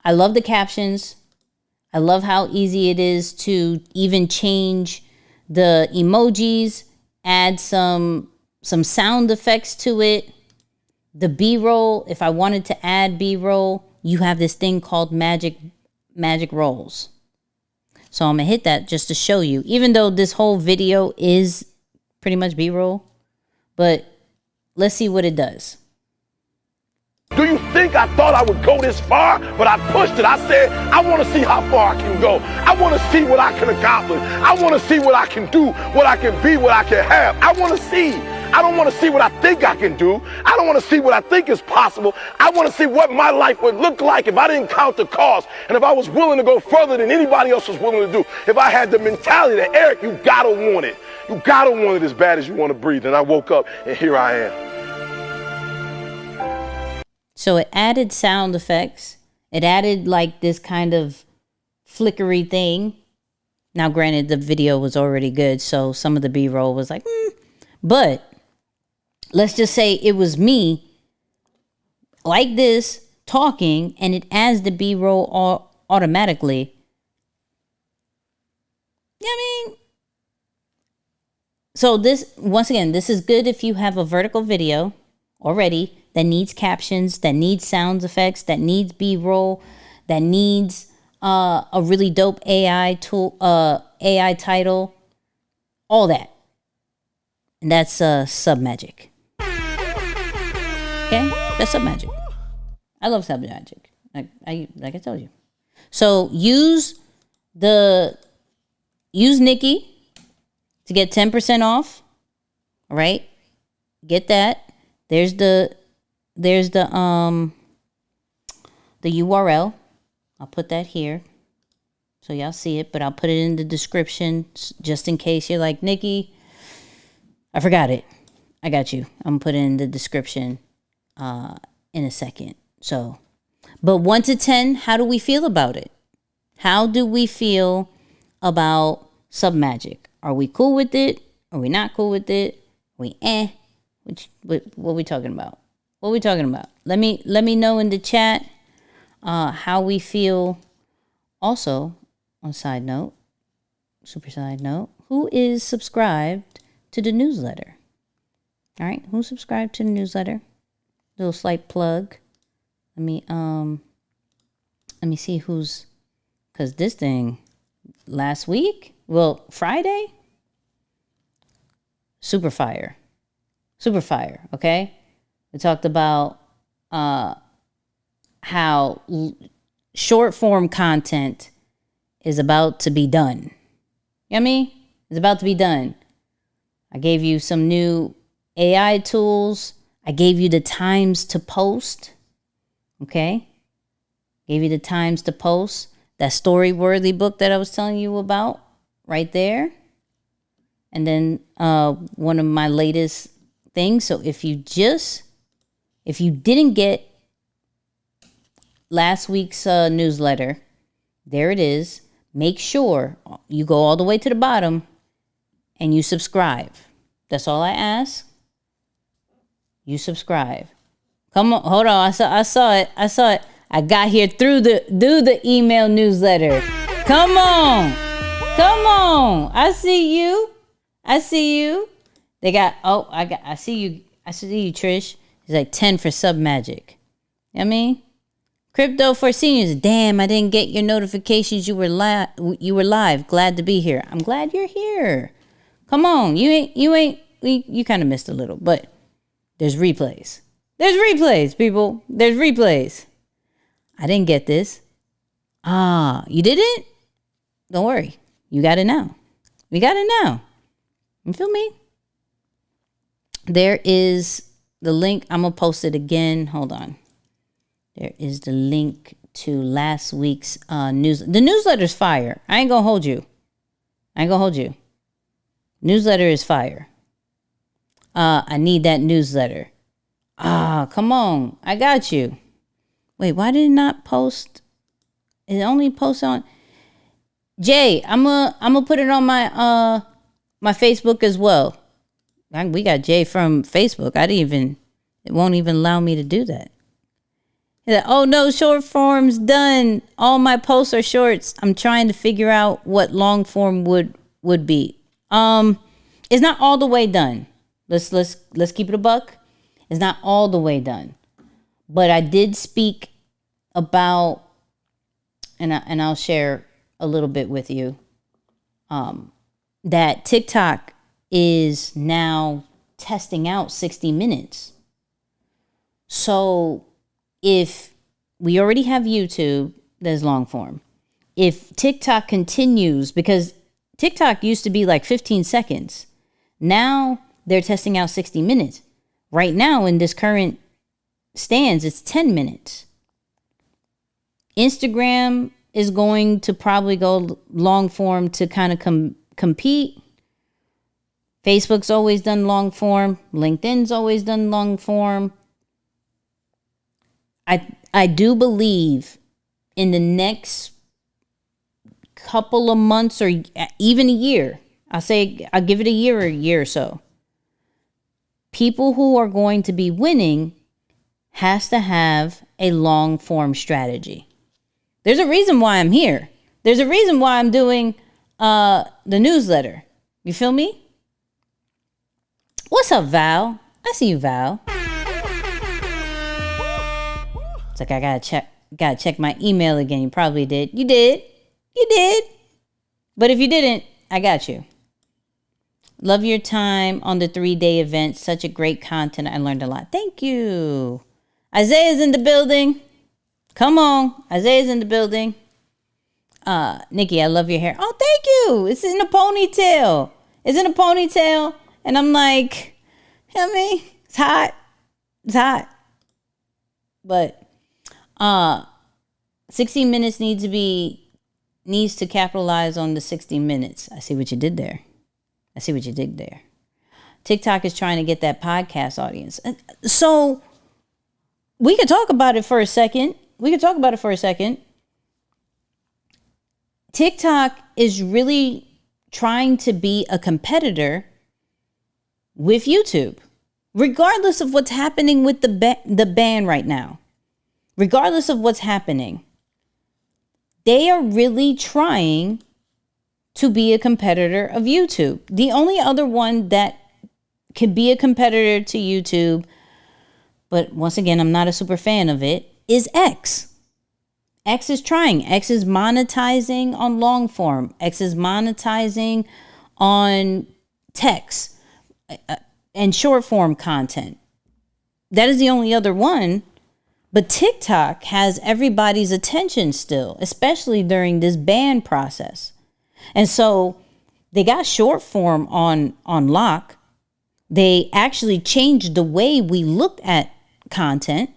I love the captions. I love how easy it is to even change the emojis, add some sound effects to it. The B-roll, if I wanted to add B-roll, you have this thing called magic rolls. So I'm gonna hit that just to show you, even though this whole video is pretty much B-roll, but let's see what it does. Do you think I thought I would go this far? But I pushed it. I said, I want to see how far I can go. I want to see what I can accomplish. I want to see what I can do, what I can be, what I can have. I want to see. I don't want to see what I think I can do. I don't want to see what I think is possible. I want to see what my life would look like if I didn't count the cost and if I was willing to go further than anybody else was willing to do. If I had the mentality that, Eric, you gotta want it. You gotta want it as bad as you want to breathe. And I woke up and here I am. So it added sound effects. It added like this kind of flickery thing. Now, granted, the video was already good, so some of the B-roll was like, But let's just say it was me like this talking, and it adds the B-roll automatically. Yeah, I mean, so this, once again, this is good if you have a vertical video already that needs captions, that needs sound effects, that needs B-roll, that needs a really dope AI tool, AI title, all that. And that's SubMagic. Okay, that's SubMagic. I love SubMagic. Like I told you. So use Nicky to get 10% off. All right, get that. There's the URL. I'll put that here so y'all see it, but I'll put it in the description just in case you're like, Nicky, I forgot it. I got you. I'm gonna put it in the description in a second. So, but 1 to 10, how do we feel about it? How do we feel about SubMagic? Are we cool with it? Are we not cool with it? What are we talking about? What are we talking about? Let me know in the chat how we feel. Also, on side note, super side note, who is subscribed to the newsletter? All right, who subscribed to the newsletter? Little slight plug. Let me see who's, because this thing last week, well, Friday, super fire, okay? We talked about how short form content is about to be done. You know what I mean? It's about to be done. I gave you some new AI tools. I gave you the times to post. Okay? Gave you the times to post. That story-worthy book that I was telling you about right there. And then one of my latest things. So if you didn't get last week's newsletter, there it is. Make sure you go all the way to the bottom and you subscribe. That's all I ask. You subscribe. Come on, hold on. I saw it. I got here through the email newsletter. Come on. I see you. They got, I see you, Trish. It's like 10 for SubMagic. You know what I mean? Crypto for seniors. Damn, I didn't get your notifications. You were live. Glad to be here. I'm glad you're here. Come on. You kind of missed a little, but there's replays. There's replays, people. There's replays. I didn't get this. You didn't? Don't worry. You got it now. We got it now. You feel me? There is the link. I'm going to post it again. Hold on. There is the link to last week's news. The newsletter's fire. I ain't going to hold you. Newsletter is fire. I need that newsletter. Come on. I got you. Wait, why did it not post? It only posts on Jay. I'm gonna put it on my my Facebook as well. We got Jay from Facebook. It won't even allow me to do that. He's like, oh no, short form's done. All my posts are shorts. I'm trying to figure out what long form would be. It's not all the way done. Let's keep it a buck. It's not all the way done. But I did speak about, and I'll share a little bit with you, that TikTok is now testing out 60 minutes. So if we already have YouTube, there's long form. If TikTok continues, because TikTok used to be like 15 seconds. Now they're testing out 60 minutes. Right now, in this current stance, it's 10 minutes. Instagram is going to probably go long form to kind of compete. Facebook's always done long form. LinkedIn's always done long form. I do believe in the next couple of months or even a year, I'll give it a year or so. People who are going to be winning has to have a long form strategy. There's a reason why I'm here. There's a reason why I'm doing the newsletter. You feel me? What's up, Val? I see you, Val. It's like I gotta check my email again. You probably did. You did. But if you didn't, I got you. Love your time on the 3-day event. Such a great content. I learned a lot. Thank you. Isaiah's in the building. Come on. Isaiah's in the building. Nicky, I love your hair. Oh, thank you. It's in a ponytail. And I'm like, it's hot. But 60 minutes needs to capitalize on the 60 minutes. I see what you did there. TikTok is trying to get that podcast audience. So we could talk about it for a second. TikTok is really trying to be a competitor with YouTube, regardless of what's happening with the ban right now. Regardless of what's happening, they are really trying to be a competitor of YouTube. The only other one that can be a competitor to YouTube, but once again, I'm not a super fan of it, is X. X is trying. X is monetizing on long form. X is monetizing on text and short form content. That is the only other one. But TikTok has everybody's attention still, especially during this ban process. And so they got short form on lock. They actually changed the way we looked at content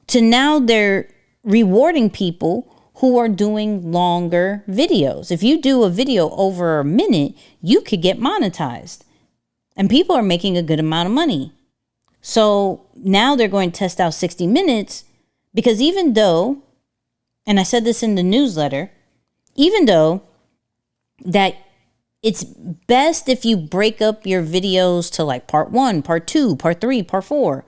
to now they're rewarding people who are doing longer videos. If you do a video over a minute, you could get monetized. And people are making a good amount of money. So now they're going to test out 60 minutes because even though, and I said this in the newsletter, even though that it's best if you break up your videos to like part 1, part 2, part 3, part 4,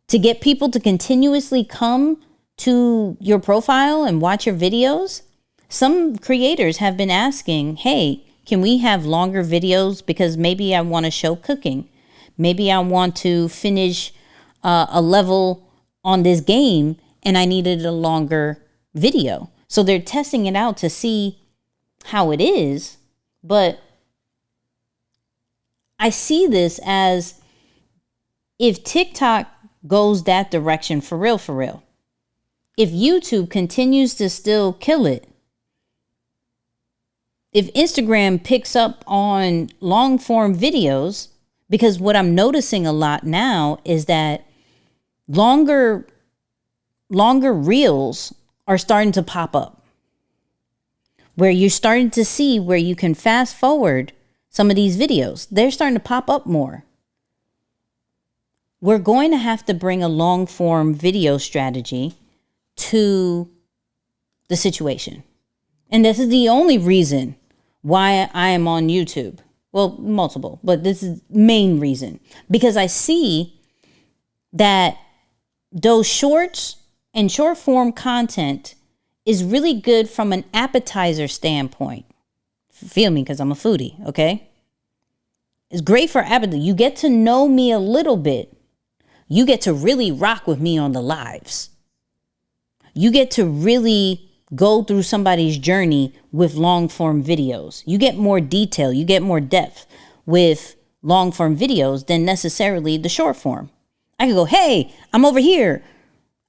to get people to continuously come to your profile and watch your videos. Some creators have been asking, hey, can we have longer videos? Because maybe I want to show cooking. Maybe I want to finish a level on this game and I needed a longer video. So they're testing it out to see how it is. But I see this as if TikTok goes that direction for real, if YouTube continues to still kill it, if Instagram picks up on long form videos, because what I'm noticing a lot now is that longer reels are starting to pop up, where you're starting to see where you can fast forward some of these videos. They're starting to pop up more. We're going to have to bring a long form video strategy to the situation. And this is the only reason why I am on YouTube. Well, multiple, but this is main reason. Because I see that those shorts and short form content is really good from an appetizer standpoint. Feel me, because I'm a foodie, okay? It's great for appetite. You get to know me a little bit. You get to really rock with me on the lives. You get to really go through somebody's journey with long form videos. You get more detail, you get more depth with long form videos than necessarily the short form. I could go, hey, I'm over here.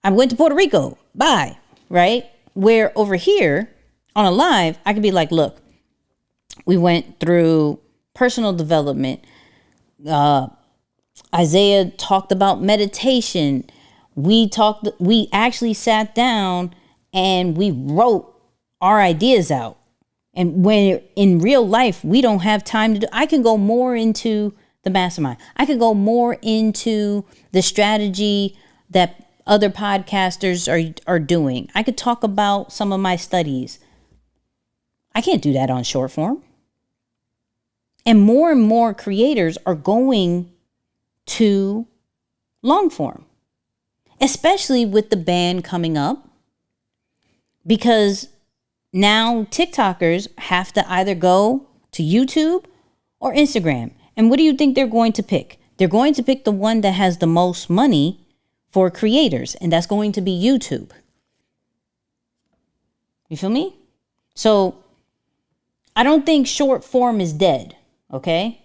I went to Puerto Rico. Bye. Right? Where over here on a live, I could be like, look, we went through personal development. Isaiah talked about meditation. We actually sat down and we wrote our ideas out. And when in real life, we don't have time to do, I can go more into the mastermind. I could go more into the strategy that other podcasters are doing. I could talk about some of my studies. I can't do that on short form. And more creators are going to long form, especially with the ban coming up, because now TikTokers have to either go to YouTube or Instagram. And what do you think they're going to pick? They're going to pick the one that has the most money for creators, and that's going to be YouTube. You feel me? So I don't think short form is dead, okay?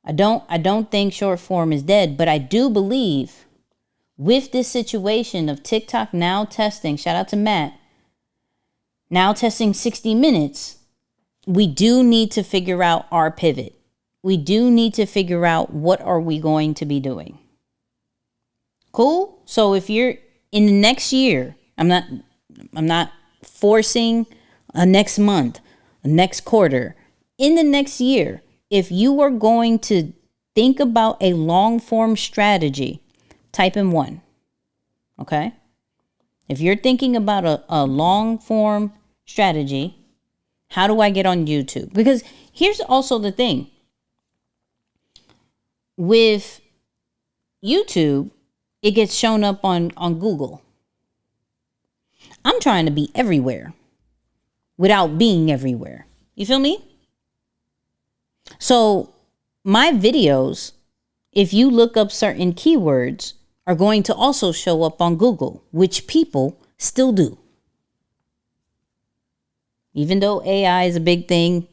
I don't think short form is dead, but I do believe with this situation of TikTok now testing, shout out to Matt, now testing 60 minutes, we do need to figure out our pivot. We do need to figure out what are we going to be doing. Cool? So if you're in the next year, I'm not forcing a next month, a next quarter. In the next year, if you are going to think about a long form strategy, type in 1. Okay? If you're thinking about a long form strategy, how do I get on YouTube? Because here's also the thing. With YouTube, it gets shown up on Google. I'm trying to be everywhere without being everywhere. You feel me? So my videos, if you look up certain keywords, are going to also show up on Google, which people still do. Even though AI is a big thing,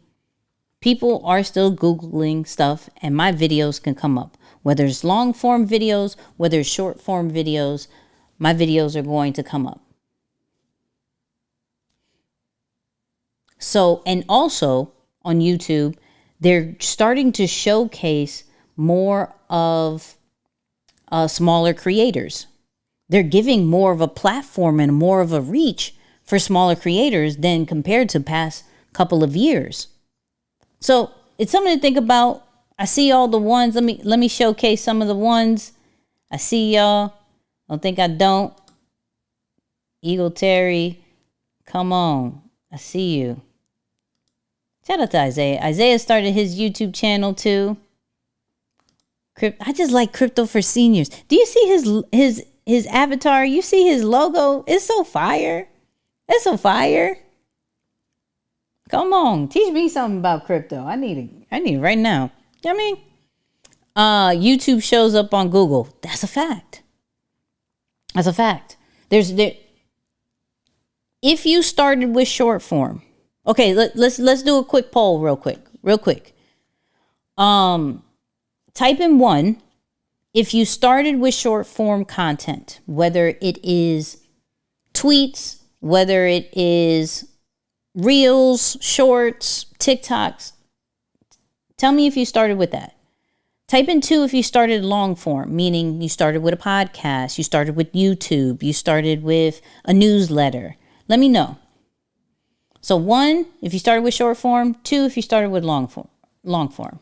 people are still Googling stuff and my videos can come up. Whether it's long form videos, whether it's short form videos, my videos are going to come up. So, and also on YouTube, they're starting to showcase more of smaller creators. They're giving more of a platform and more of a reach for smaller creators than compared to past couple of years. So it's something to think about. I see all the ones. Let me showcase some of the ones. I see y'all. Don't think I don't. Eagle Terry, come on. I see you. Shout out to Isaiah. Isaiah started his YouTube channel too. I just like crypto for seniors. Do you see his avatar? You see his logo? It's so fire. It's so fire. Come on, teach me something about crypto. I need it right now. You know what I mean? YouTube shows up on Google. That's a fact. That's a fact. If you started with short form, okay, let's do a quick poll real quick. Type in 1 if you started with short form content, whether it is tweets, whether it is reels, shorts, TikToks. Tell me if you started with that. Type in 2 if you started long form, meaning you started with a podcast, you started with YouTube, you started with a newsletter. Let me know. So 1, if you started with short form. 2, if you started with long form.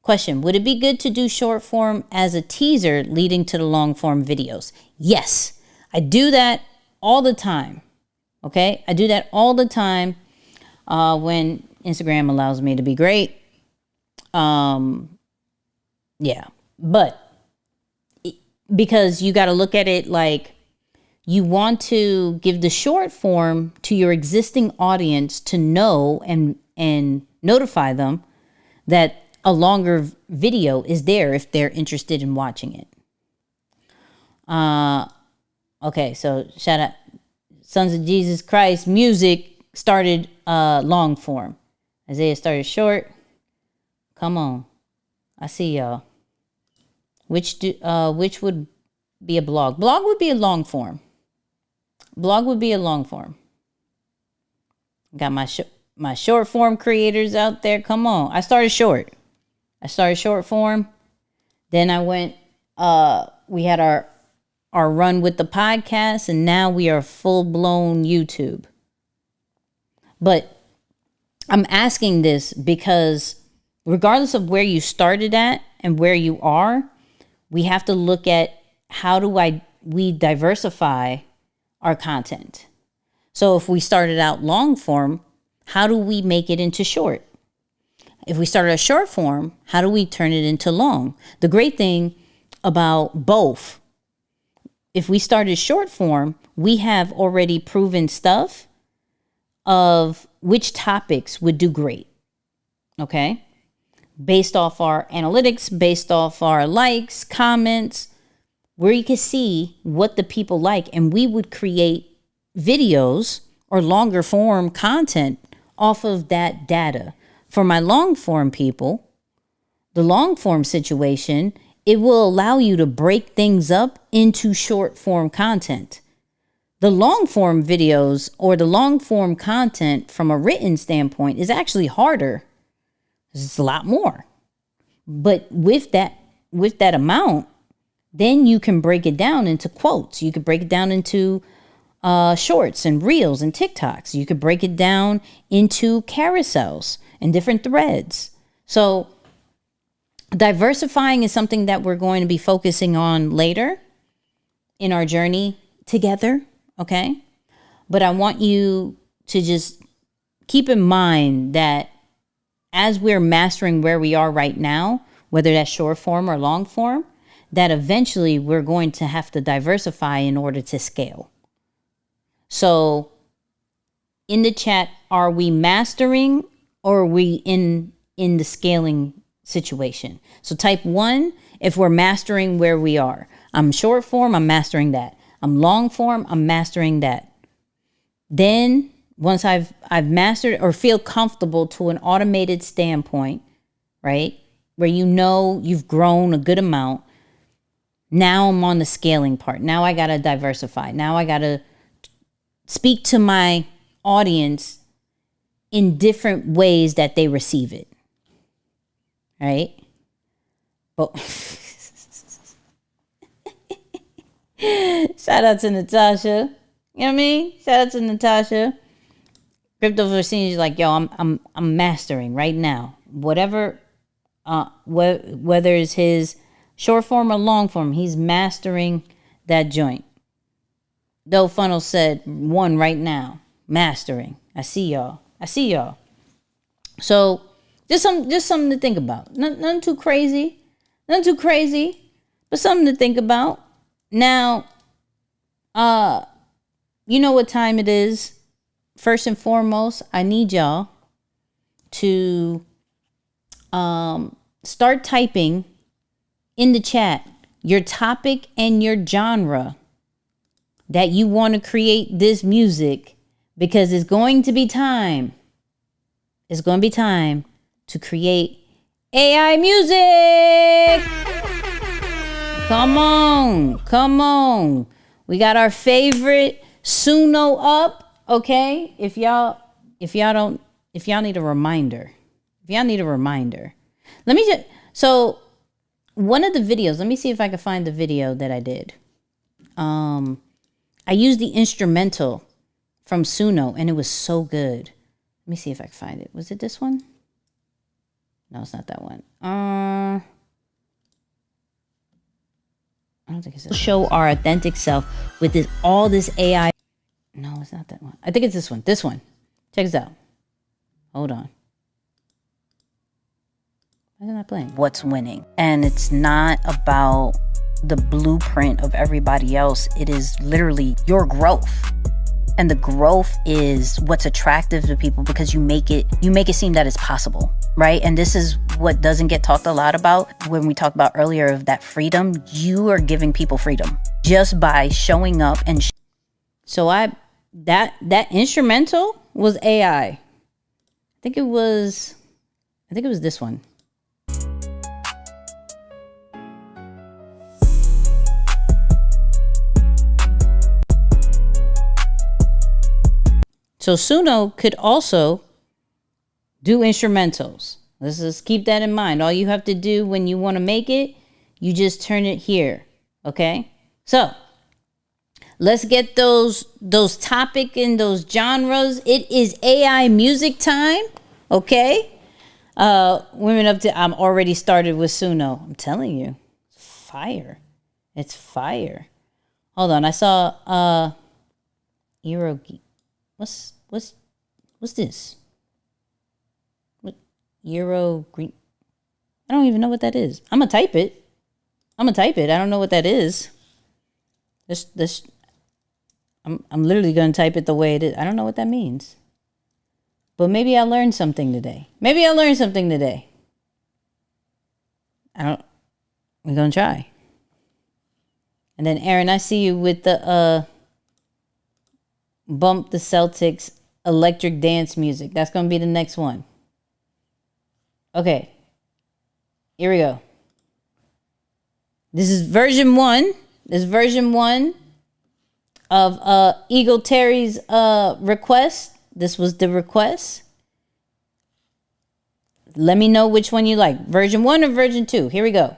Question, would it be good to do short form as a teaser leading to the long form videos? Yes, I do that all the time. Okay, I do that all the time when Instagram allows me to be great. Yeah, but because you got to look at it like you want to give the short form to your existing audience to know and notify them that a longer video is there if they're interested in watching it. Okay, so shout out Sons of Jesus Christ Music started long form. Isaiah started short. Come on. I see y'all. Which would be a blog? Blog would be a long form. Blog would be a long form. Got my short form creators out there. Come on. I started short form. Then I went, we had our run with the podcast, and now we are full-blown YouTube. But I'm asking this because regardless of where you started at and where you are, we have to look at how do we diversify our content. So if we started out long form, how do we make it into short? If we started a short form, how do we turn it into long? The great thing about both, if we started short form, we have already proven stuff of which topics would do great. Okay? Based off our analytics, based off our likes, comments, where you can see what the people like, and we would create videos or longer form content off of that data. For my long form people, the long form situation, it will allow you to break things up into short form content. The long form videos or the long form content from a written standpoint is actually harder. It's a lot more. But with that amount, then you can break it down into quotes. You could break it down into shorts and reels and TikToks. You could break it down into carousels and different threads. So diversifying is something that we're going to be focusing on later in our journey together, okay? But I want you to just keep in mind that as we're mastering where we are right now, whether that's short form or long form, that eventually we're going to have to diversify in order to scale. So in the chat, are we mastering or are we in the scaling situation? So type 1 if we're mastering where we are. I'm short form, I'm mastering that. I'm long form, I'm mastering that. Then once I've mastered or feel comfortable to an automated standpoint, right, where you know you've grown a good amount, now I'm on the scaling part. Now I got to diversify. Now I got to speak to my audience in different ways that they receive it. Right? But shout out to Natasha. You know what I mean? Shout out to Natasha. Crypto Versini is like, yo, I'm mastering right now. Whatever, whether it's his short form or long form, he's mastering that joint. Doe Funnel said 1 right now. Mastering. I see y'all. So just something to think about. Nothing too crazy. But something to think about. Now, you know what time it is. First and foremost, I need y'all to start typing in the chat your topic and your genre that you want to create this music, because it's going to be time. It's going to be time to create AI music. Come on. We got our favorite Suno up, okay? If y'all need a reminder. So one of the videos, let me see if I can find the video that I did. I used the instrumental from Suno, and it was so good. Let me see if I can find it. Was it this one? No, it's not that one. I don't think it's this. Show our authentic self with all this AI. No, it's not that one. I think it's this one. Check this out. Hold on. Why isn't I playing? What's winning? And it's not about the blueprint of everybody else. It is literally your growth. And the growth is what's attractive to people, because you make it seem that it's possible, right? And this is what doesn't get talked a lot about when we talked about earlier of that freedom. You are giving people freedom just by showing up and so that instrumental was AI. I think it was this one. So Suno could also do instrumentals. Let's just keep that in mind. All you have to do when you want to make it, You just turn it here. Okay? So let's get those topic and those genres. It is AI music time. Okay? Women up to, I'm already started with Suno. I'm telling you. It's fire. It's fire. Hold on. I saw Euro. What's this? What Euro Green? I don't even know what that is. I'm gonna type it. I don't know what that is. I'm literally gonna type it the way it is. I don't know what that means. But maybe I learned something today. We're gonna try. And then Aaron, I see you with the bump the Celtics electric dance music. That's gonna be the next one. Okay. Here we go. This is version 1. This is version 1 of Eagle Terry's request. This was the request. Let me know which one you like. Version 1 or version 2. Here we go.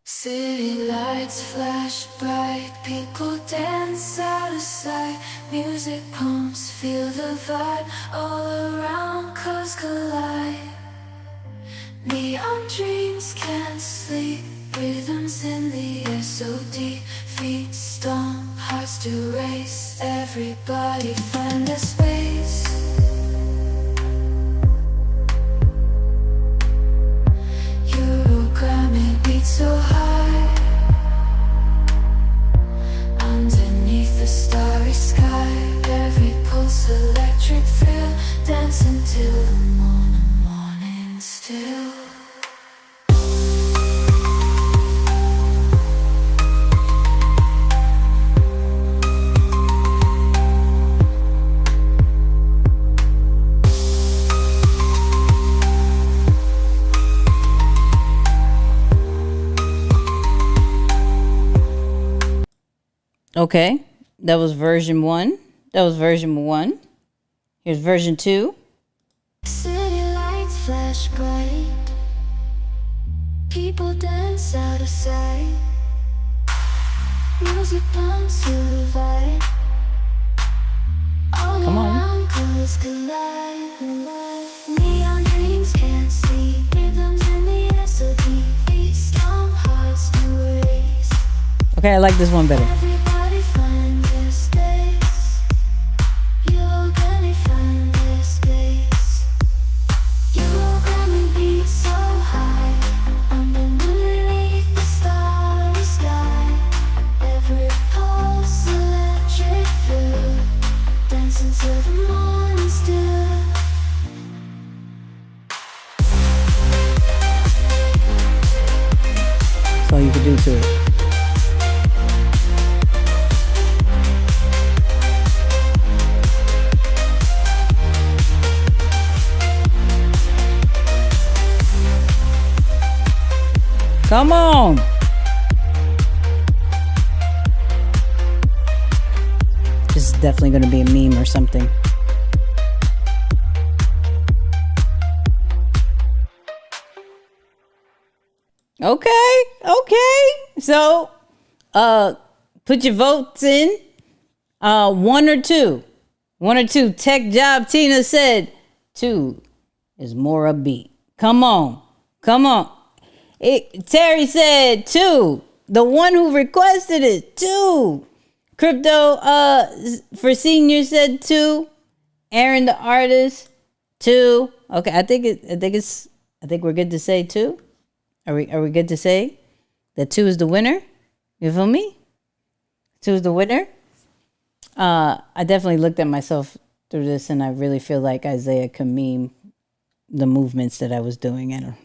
City lights flash bright, people dance out of sight. Music pumps, feel the vibe, all around cars collide. Neon dreams can't sleep, rhythms in the air so deep. Feet stomp, hearts to race, everybody find their space. Eurogramming beats so high, underneath the starry sky. Every pulse electric thrill, dancing till the morning still. Okay, that was version 1. Here's version 2. City lights flash bright, people dance out of sight. Music pumps to the vibe, all Come on. around colors collide. Neon dreams can't see, rhythms in the air so deep. Feet stomp, hearts to race. Okay, I like this one better. Everybody find their space. You're gonna find their space. You're gonna be so high, underneath the starry sky. Every pulse electric feel, dancing till the morning still. That's all you can do to it. Come on. This is definitely going to be a meme or something. Okay. So, put your votes in. 1 or 2. 1 or 2. Tech Job Tina said 2 is more upbeat. Come on. Terry said 2. The one who requested it, 2. Crypto for senior said 2. Aaron the artist, 2. Okay, I think we're good to say 2. Are we good to say that 2 is the winner? You feel me? 2 is the winner. I definitely looked at myself through this, and I really feel like Isaiah can meme the movements that I was doing. I don't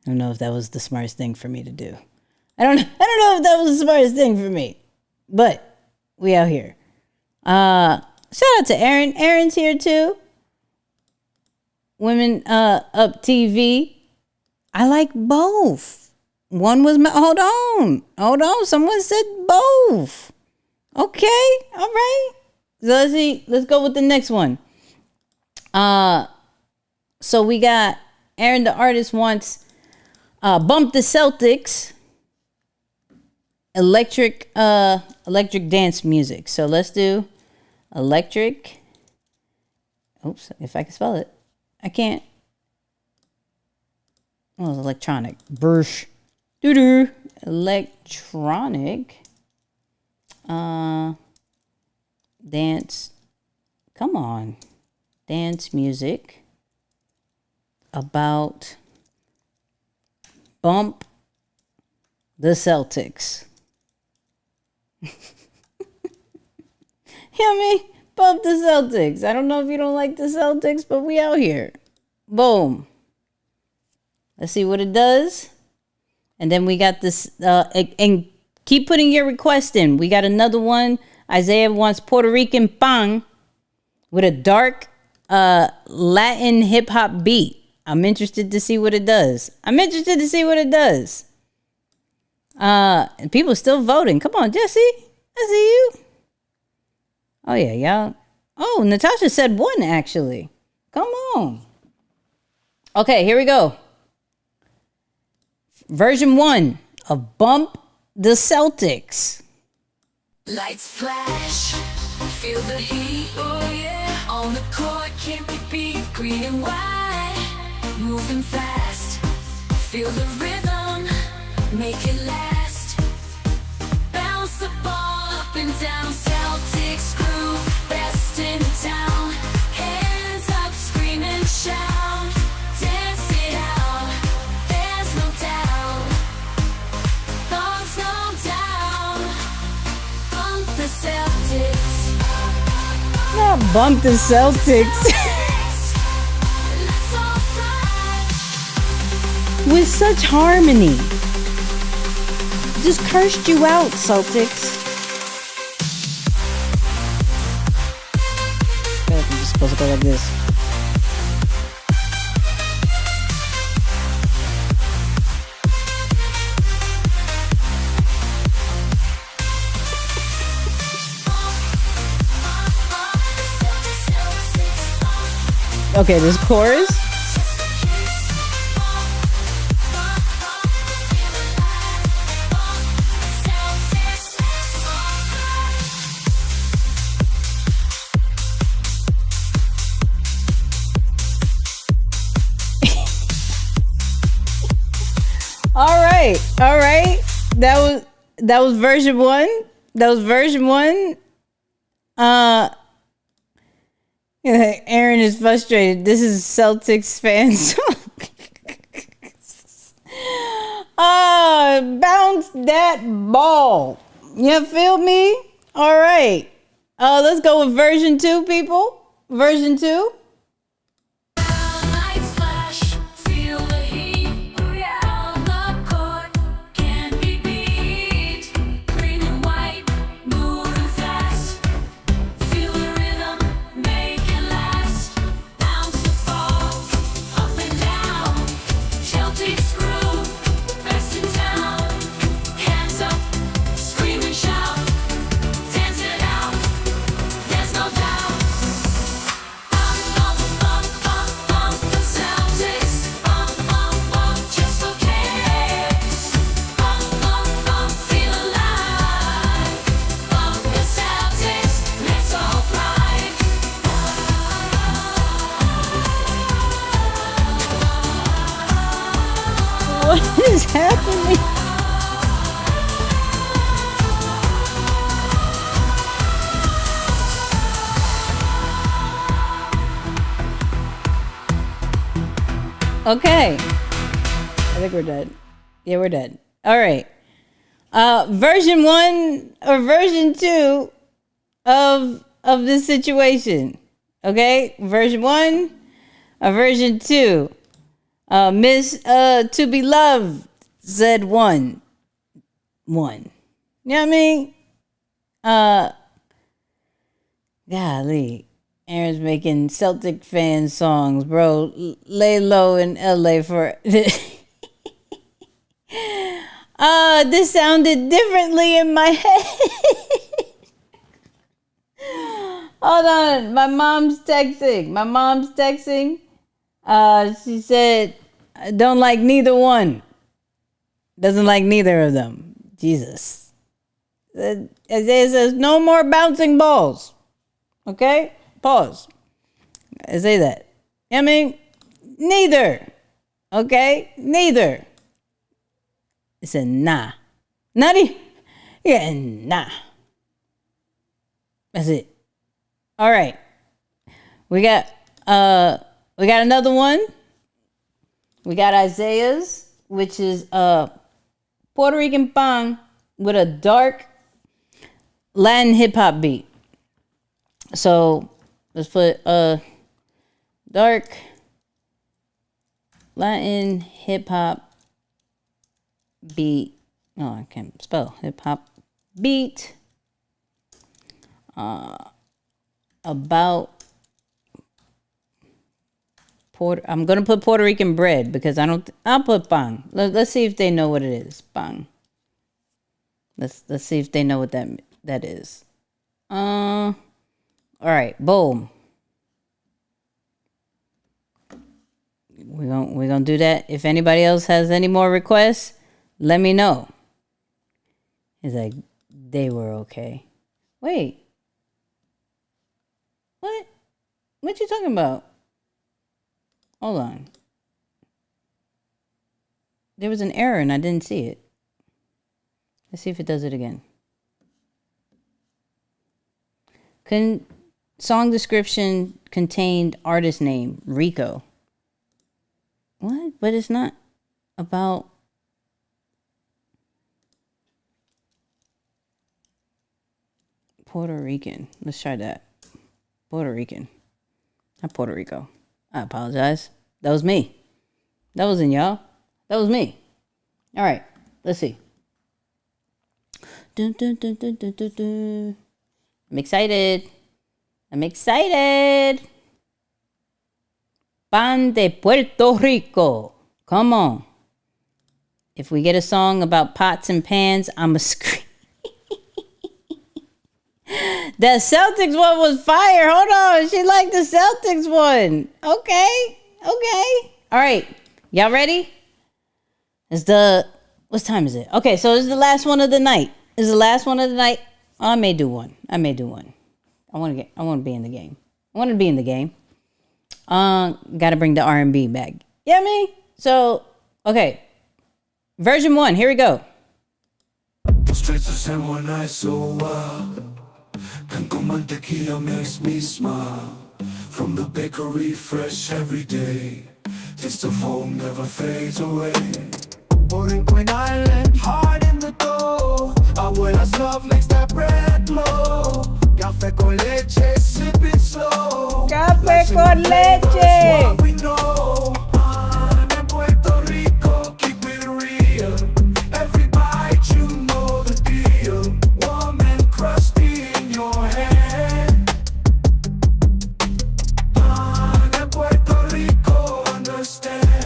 know if that was the smartest thing for me to do. I don't know if that was the smartest thing for me, but we out here. Shout out to Aaron. Aaron's here too. Women Up TV. I like both. One was my, hold on. Someone said both. Okay. All right. So let's see. Let's go with the next one. So we got Aaron the artist wants Bump the Celtics. Electric dance music. So let's do electric. Oops, if I can spell it. I can't. Oh, it's electronic. Bursh. Doo-doo. Electronic. Dance. Come on. Dance music. About Bump the Celtics. Yummy. Bump the Celtics. I don't know if you don't like the Celtics, but we out here. Boom. Let's see what it does. And then we got this, and keep putting your request in. We got another one. Isaiah wants Puerto Rican pang with a dark Latin hip hop beat. I'm interested to see what it does. And people still voting. Come on, Jesse. I see you. Oh, yeah, y'all. Oh, Natasha said 1, actually. Come on. Okay, here we go. Version 1 of Bump the Celtics. Lights flash, feel the heat, oh yeah. On the court, can't be beat, green and white. Moving fast, feel the rhythm, make it last. Bounce the ball up and down, Celtics groove, best in town. Hands up, scream and shout, dance it out, there's no doubt. Thumbs no down, bump the Celtics. Not Bump the Celtics. Let's all fly. With such harmony. Just cursed you out, Celtics. I feel like I'm just supposed to go like this. Okay, this chorus. All right. That was version 1. Aaron is frustrated. This is Celtics fan song. Bounce that ball. You feel me? All right. Let's go with version 2, people. Version 2. Lights flash, feel the heat. On the court, can't be beat. Green and white, moving fast. Feel the rhythm, make it last. Bounce the ball, up and down. Celtics groove, best in town. Hands up, scream and shout. Dance it out, there's no doubt. Bump, bump, bump, bump, bump the Celtics. Bump, bump, bump, just for kicks. Bump, bump, bump, feel alive. Bump the Celtics, let's all fly. What is happening? Okay. I think we're dead. Yeah, we're dead. All right. Version 1 or version 2 of this situation. Okay? Version 1 or version 2. Miss To Be Loved said 1. You know what I mean? Golly. Aaron's making Celtic fan songs, bro. Lay low in LA for this sounded differently in my head. Hold on. My mom's texting. She said, I don't like neither one. Doesn't like neither of them. Jesus. Isaiah says, no more bouncing balls. Okay? Pause. I say that. I mean, neither. Okay? Neither. It said, nah. Nutty? Yeah, nah. That's it. All right. We got another one. We got Isaiah's, which is Puerto Rican pang with a dark Latin hip hop beat. So let's put dark Latin hip hop beat. Oh, I can't spell hip hop beat. About I'm gonna put Puerto Rican bread because I'll put pang. Let's see if they know what it is. Pang. Let's see if they know what that is. All right, boom. We're gonna do that. If anybody else has any more requests, let me know. He's like, they were okay. Wait. What? What you talking about? Hold on. There was an error and I didn't see it. Let's see if it does it again. Song description contained artist name, Rico. What? But it's not about... Puerto Rican. Let's try that. Puerto Rican. Not Puerto Rico. I apologize. That was me. That wasn't y'all. That was me. All right. Let's see. Dun, dun, dun, dun, dun, dun, dun. I'm excited. I'm excited. Pan de Puerto Rico. Come on. If we get a song about pots and pans, I'm a scream. The Celtics one was fire. Hold on. She liked the Celtics one. Okay. All right. Y'all ready? What time is it? Okay, so this is the last one of the night. Oh, I may do one. I want to be in the game. Got to bring the R&B back. Yeah, me. So, okay. Version 1. Here we go. Straight to someone nice so wild. Pan con mantequilla makes me smile. From the bakery, fresh every day. Taste of home never fades away. Born in Queen Island, hard in the dough. Abuela's love makes that bread glow. Café con leche, sip it slow. Café con leche. That's what we know. En Puerto Rico, keep it real. Every bite, you know the deal. Warm and crusty in your hand. En Puerto Rico, understand.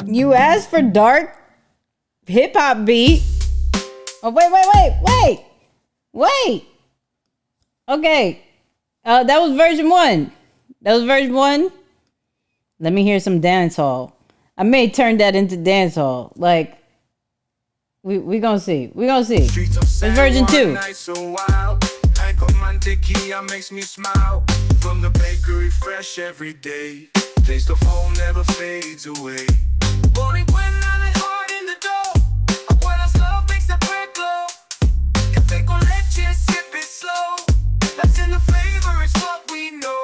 You asked for dark hip hop beat. Oh, wait. Okay. That was version 1. Let me hear some dance hall. I may turn that into dance hall. Like, we gonna see. It's version 2. Mantequilla makes me smile. From the bakery, fresh every day. Taste of home never fades away. Born when I'm hard in the dough. Abuela's love makes the bread glow. Café con leche, sip it slow. That's in the flavor, it's what we know.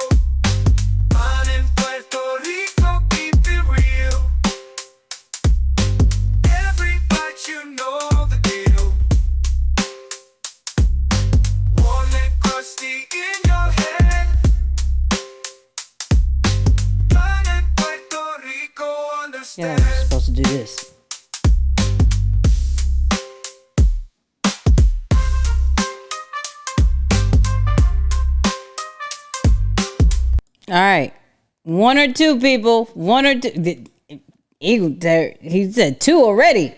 Pan en Puerto Rico, keep it real. Every bite, you know the deal. Warm and crusty in your head. Pan en Puerto Rico, Yeah, understand. I'm supposed to do this. All right. 1 or 2 people. 1 or 2. He said 2 already.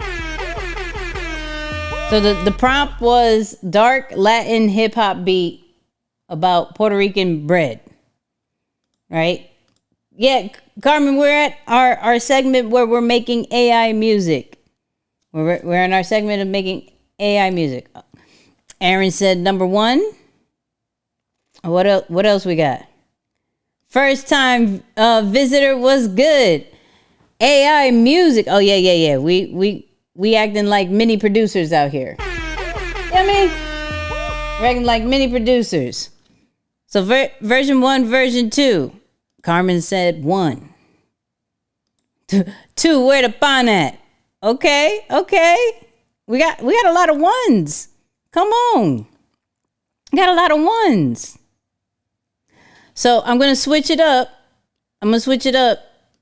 So the prompt was dark Latin hip hop beat about Puerto Rican bread. right? Yeah, Carmen, we're at our segment where we're making AI music. We're in our segment of making AI music. Aaron said number 1. What else we got? First time visitor was good. AI music. Oh yeah. We acting like mini producers out here. You know what I mean? We're acting like mini producers. So version 1, version 2. Carmen said 1. 2, where the pun at? Okay. We got a lot of 1s. Come on. Got a lot of 1s. So I'm going to switch it up.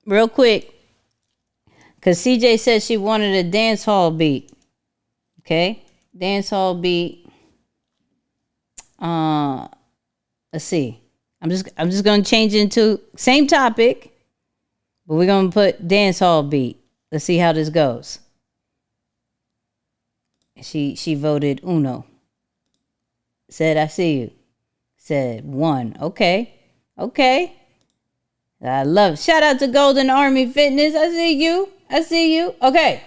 Real quick. Because CJ said she wanted a dance hall beat. Okay? Dance hall beat. Let's see. I'm just going to change it into same topic. But we're going to put dance hall beat. Let's see how this goes. She voted uno. Said, I see you. Said 1. Okay. I love it. Shout out to Golden Army Fitness. I see you. Okay.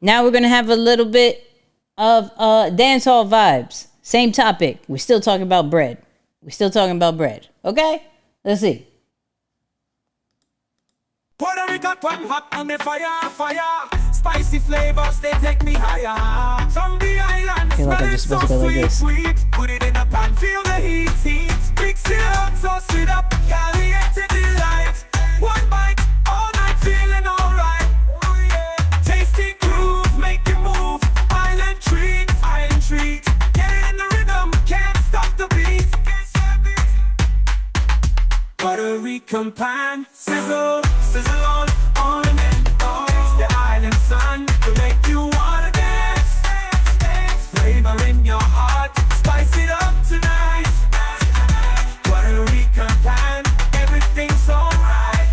Now we're going to have a little bit of dance hall vibes. Same topic. We're still talking about bread. Okay? Let's see. Puerto Rican pan hot on the fire. Spicy flavors, they take me higher. From the island, I feel like I'm just supposed to go like this. sweet. Put it in a pan, feel the heat. Mix it up, so sweet up, caliente delight. One bite, all night, feeling alright. Oh yeah. Tasty groove, make you move. Island treat. Get in the rhythm, can't stop the beat. Puerto Rican pan, sizzle on and on. The island sun will make you wanna dance. Flavor in your heart, spice it up tonight. Puerto Rican pan, everything's alright.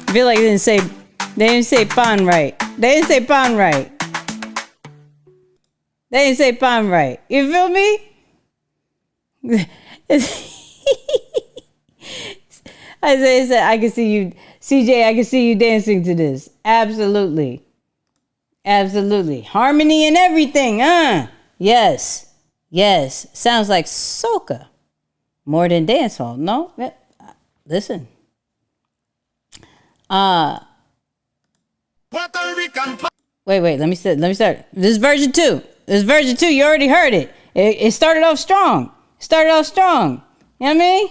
I feel like they didn't say pan right. They didn't say pan right. You feel me? Isaiah said, I can see you. CJ, I can see you dancing to this. Absolutely. Harmony and everything, Yes. Sounds like soca. More than dancehall. No? Listen. Wait, let me start. This is version 2. You already heard it. It started off strong. You know what I mean?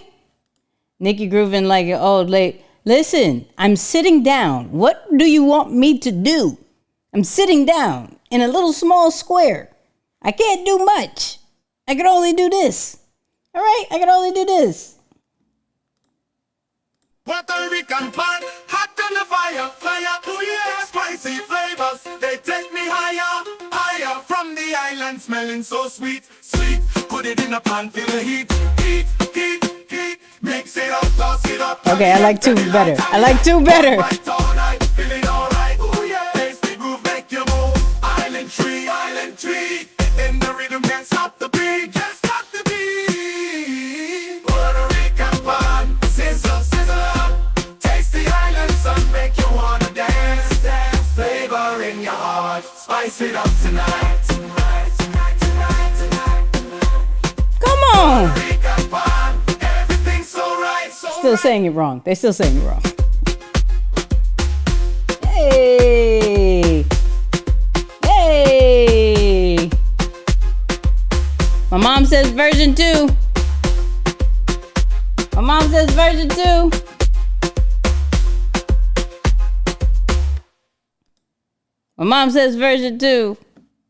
Nicky grooving like an old lady. Listen, I'm sitting down. What do you want me to do? I'm sitting down in a little small square. I can't do much. I can only do this. All right? I can only do this. Puerto Rican pan, hot on the fire. Oh yeah, spicy flavors, they take me higher. From the island, smelling so sweet. Put it in a pan, feel the heat. Mix it up, toss it up. Okay, I like 2 better. Right all night, feeling alright. Oh yeah, tasty groove, make you move. Island tree. In the rhythm, can't stop the beat. Puerto Rican pan, sizzle up. Taste the island sun, make you wanna dance. Flavor in your heart, spice it up tonight. Come on. Puerto Rican pan, everything's so right. Still saying it wrong. They still saying it wrong. Hey. My mom says version 2.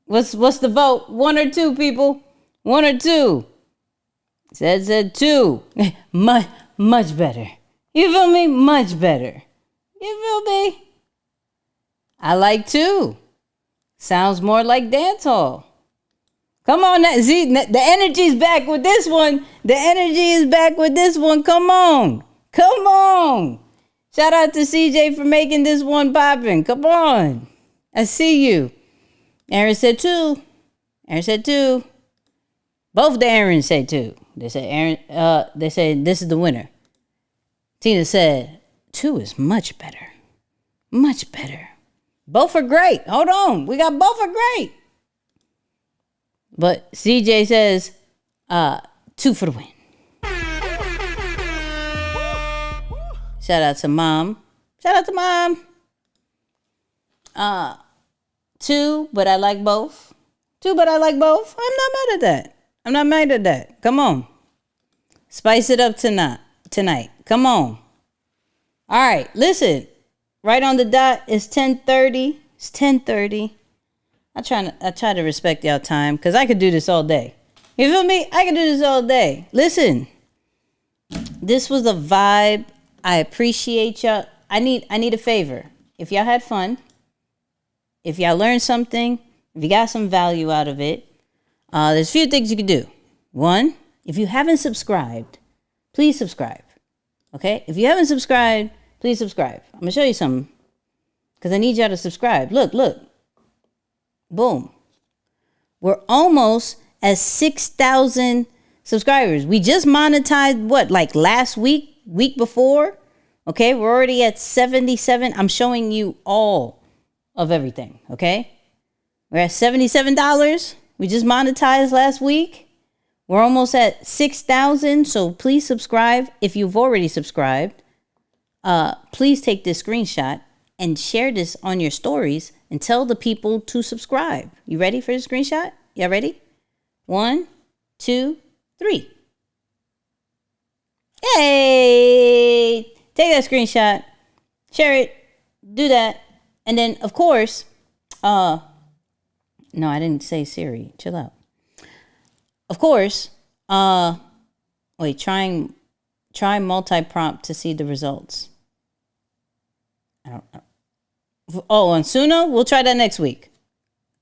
What's the vote? 1 or 2, people? 1 or 2? Said 2. Much better. You feel me? Much better. You feel me? I like 2. Sounds more like dancehall. Come on, see, the energy's back with this one. Come on. Shout out to CJ for making this one poppin'. Come on. I see you. Aaron said 2. Aaron said 2. Both the Aarons say 2. They said Aaron. They said this is the winner. Tina said 2 is much better. Much better. Both are great. Hold on. We got both are great. But CJ says 2 for the win. Shout out to mom. Shout out to mom. 2, but I like both. 2, but I like both. I'm not mad at that. I'm not mad at that. Come on. Spice it up tonight. Come on. All right, listen. Right on the dot, it's 10:30. It's 10:30. I try to respect y'all time because I could do this all day. You feel me? I could do this all day. Listen. This was a vibe. I appreciate y'all. I need a favor. If y'all had fun, if y'all learned something, if you got some value out of it, there's a few things you can do. 1, if you haven't subscribed, please subscribe. Okay? If you haven't subscribed, please subscribe. I'm going to show you something because I need y'all to subscribe. Look. Boom. We're almost at 6,000 subscribers. We just monetized, like last week before? Okay? We're already at 77. I'm showing you all of everything. Okay? We're at $77. We just monetized last week. We're almost at 6,000. So please subscribe. If you've already subscribed, please take this screenshot and share this on your stories and tell the people to subscribe. You ready for the screenshot? Y'all ready? 1, 2, 3. Hey! Take that screenshot. Share it. Do that. And then, of course, no, I didn't say Siri. Chill out. Of course, wait, try multi-prompt to see the results. I don't know. Oh, on Suno? We'll try that next week.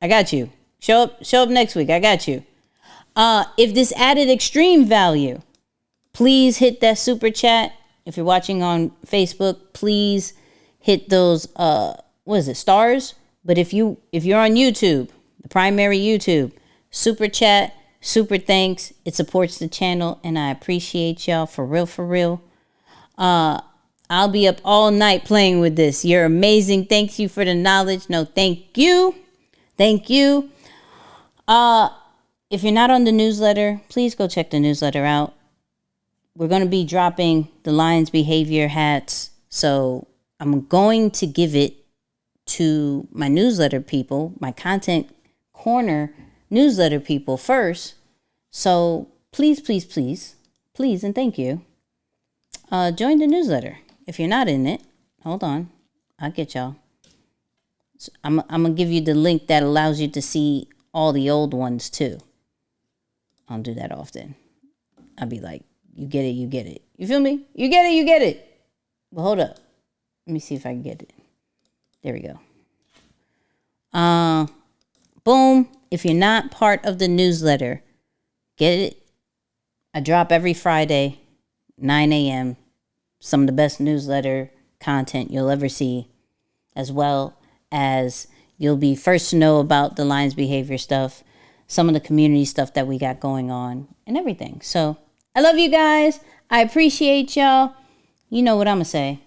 I got you. Show up next week. I got you. If this added extreme value, please hit that super chat. If you're watching on Facebook, please hit those stars? But if you're on YouTube, the primary YouTube, super chat, super thanks. It supports the channel and I appreciate y'all for real. I'll be up all night playing with this. You're amazing. Thank you for the knowledge. No, thank you. Thank you. If you're not on the newsletter, please go check the newsletter out. We're going to be dropping the Lions Behavior hats. So I'm going to give it to my newsletter people, my Content Corner newsletter people first. So please, and thank you. Join the newsletter. If you're not in it, hold on. I'll get y'all. So I'm going to give you the link that allows you to see all the old ones too. I don't do that often. I'll be like, you get it. You feel me? You get it. But hold up. Let me see if I can get it. There we go. Boom. If you're not part of the newsletter, get it. I drop every Friday, 9 a.m. Some of the best newsletter content you'll ever see, as well as you'll be first to know about the Lions Behavior stuff, some of the community stuff that we got going on, and everything. So I love you guys. I appreciate y'all. You know what I'm going to say.